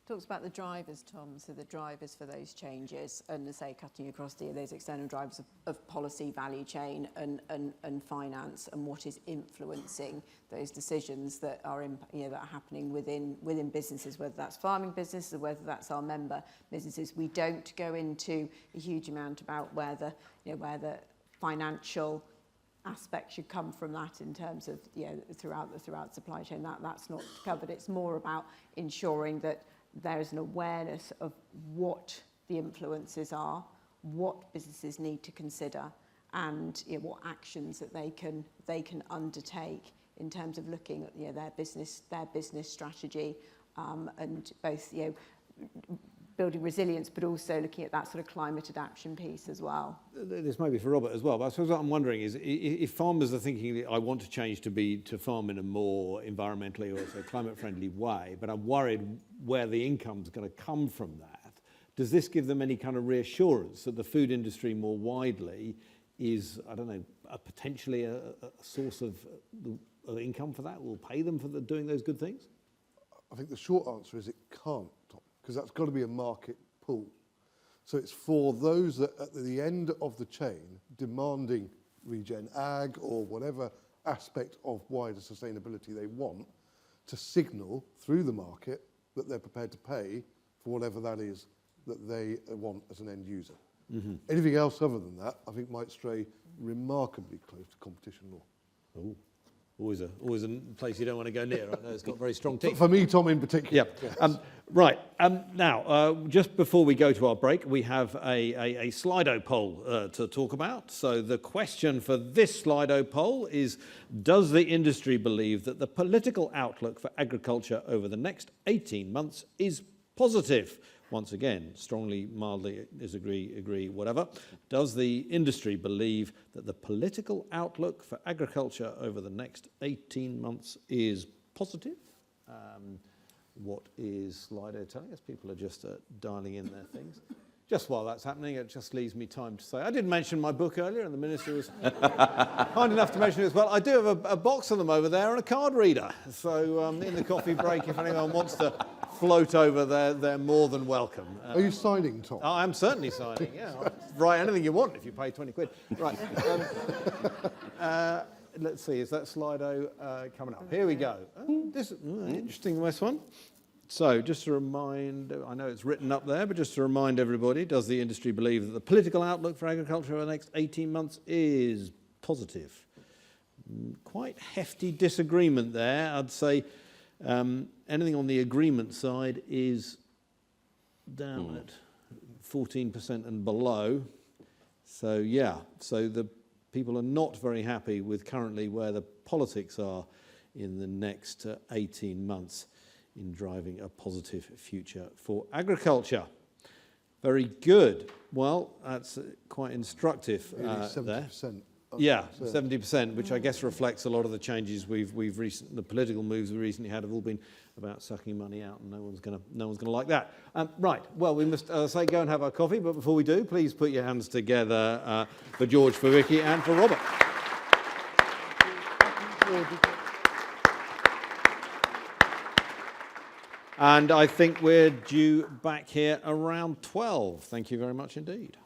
Talks about the drivers, Tom, so the drivers for those changes and, say, cutting across those external drivers of policy, value chain and finance, and what is influencing those decisions that are that are happening within businesses, whether that's farming businesses or whether that's our member businesses. We don't go into a huge amount about where the financial aspect should come from that in terms of, throughout the supply chain. That's not covered. It's more about ensuring that there's an awareness of what the influences are, what businesses need to consider, and what actions that they can undertake in terms of looking at their business strategy, and both building resilience, but also looking at that sort of climate adaptation piece as well. This may be for Robert as well, but I suppose what I'm wondering is if farmers are thinking I want to change to farm in a more environmentally or so climate-friendly way, but I'm worried where the income's going to come from that, does this give them any kind of reassurance that the food industry more widely is, I don't know, potentially a source of income for that, will pay them for doing those good things? I think the short answer is it can't, Tom, because that's got to be a market pull. So it's for those that at the end of the chain demanding regen ag or whatever aspect of wider sustainability they want to signal through the market that they're prepared to pay for whatever that is that they want as an end user. Mm-hmm. Anything else other than that, I think, might stray remarkably close to competition law. Ooh. Always a place you don't want to go near. I know it's got very strong teeth. For me, Tom, in particular. Yeah. Yes. Right. Now, just before we go to our break, we have a Slido poll to talk about. So the question for this Slido poll is, does the industry believe that the political outlook for agriculture over the next 18 months is positive? Once again, strongly, mildly disagree, agree, whatever. Does the industry believe that the political outlook for agriculture over the next 18 months is positive? What is Slido telling us? People are just dialing in their things. Just while that's happening, it just leaves me time to say, I did mention my book earlier, and the Minister was kind enough to mention it as well. I do have a box of them over there and a card reader. So in the coffee break, if anyone wants to float over there, they're more than welcome. Are you signing, Tom? Oh, I'm certainly signing, yeah. I'll write anything you want if you pay 20 quid. Right. Let's see, is that Slido coming up? Here we go. Interesting, this one. So just to remind, I know it's written up there, but just to remind everybody, does the industry believe that the political outlook for agriculture over the next 18 months is positive? Quite hefty disagreement there. I'd say anything on the agreement side is down at 14% and below. So yeah, so the people are not very happy with currently where the politics are in the next 18 months in driving a positive future for agriculture. Very good. Well, that's quite instructive there. 70%. Yeah, 70%, which I guess reflects a lot of the changes the political moves we recently had have all been about sucking money out, and no one's going to like that. Right. Well, we must say go and have our coffee, but before we do, please put your hands together for George, for Vicky, and for Robert. And I think we're due back here around 12. Thank you very much indeed.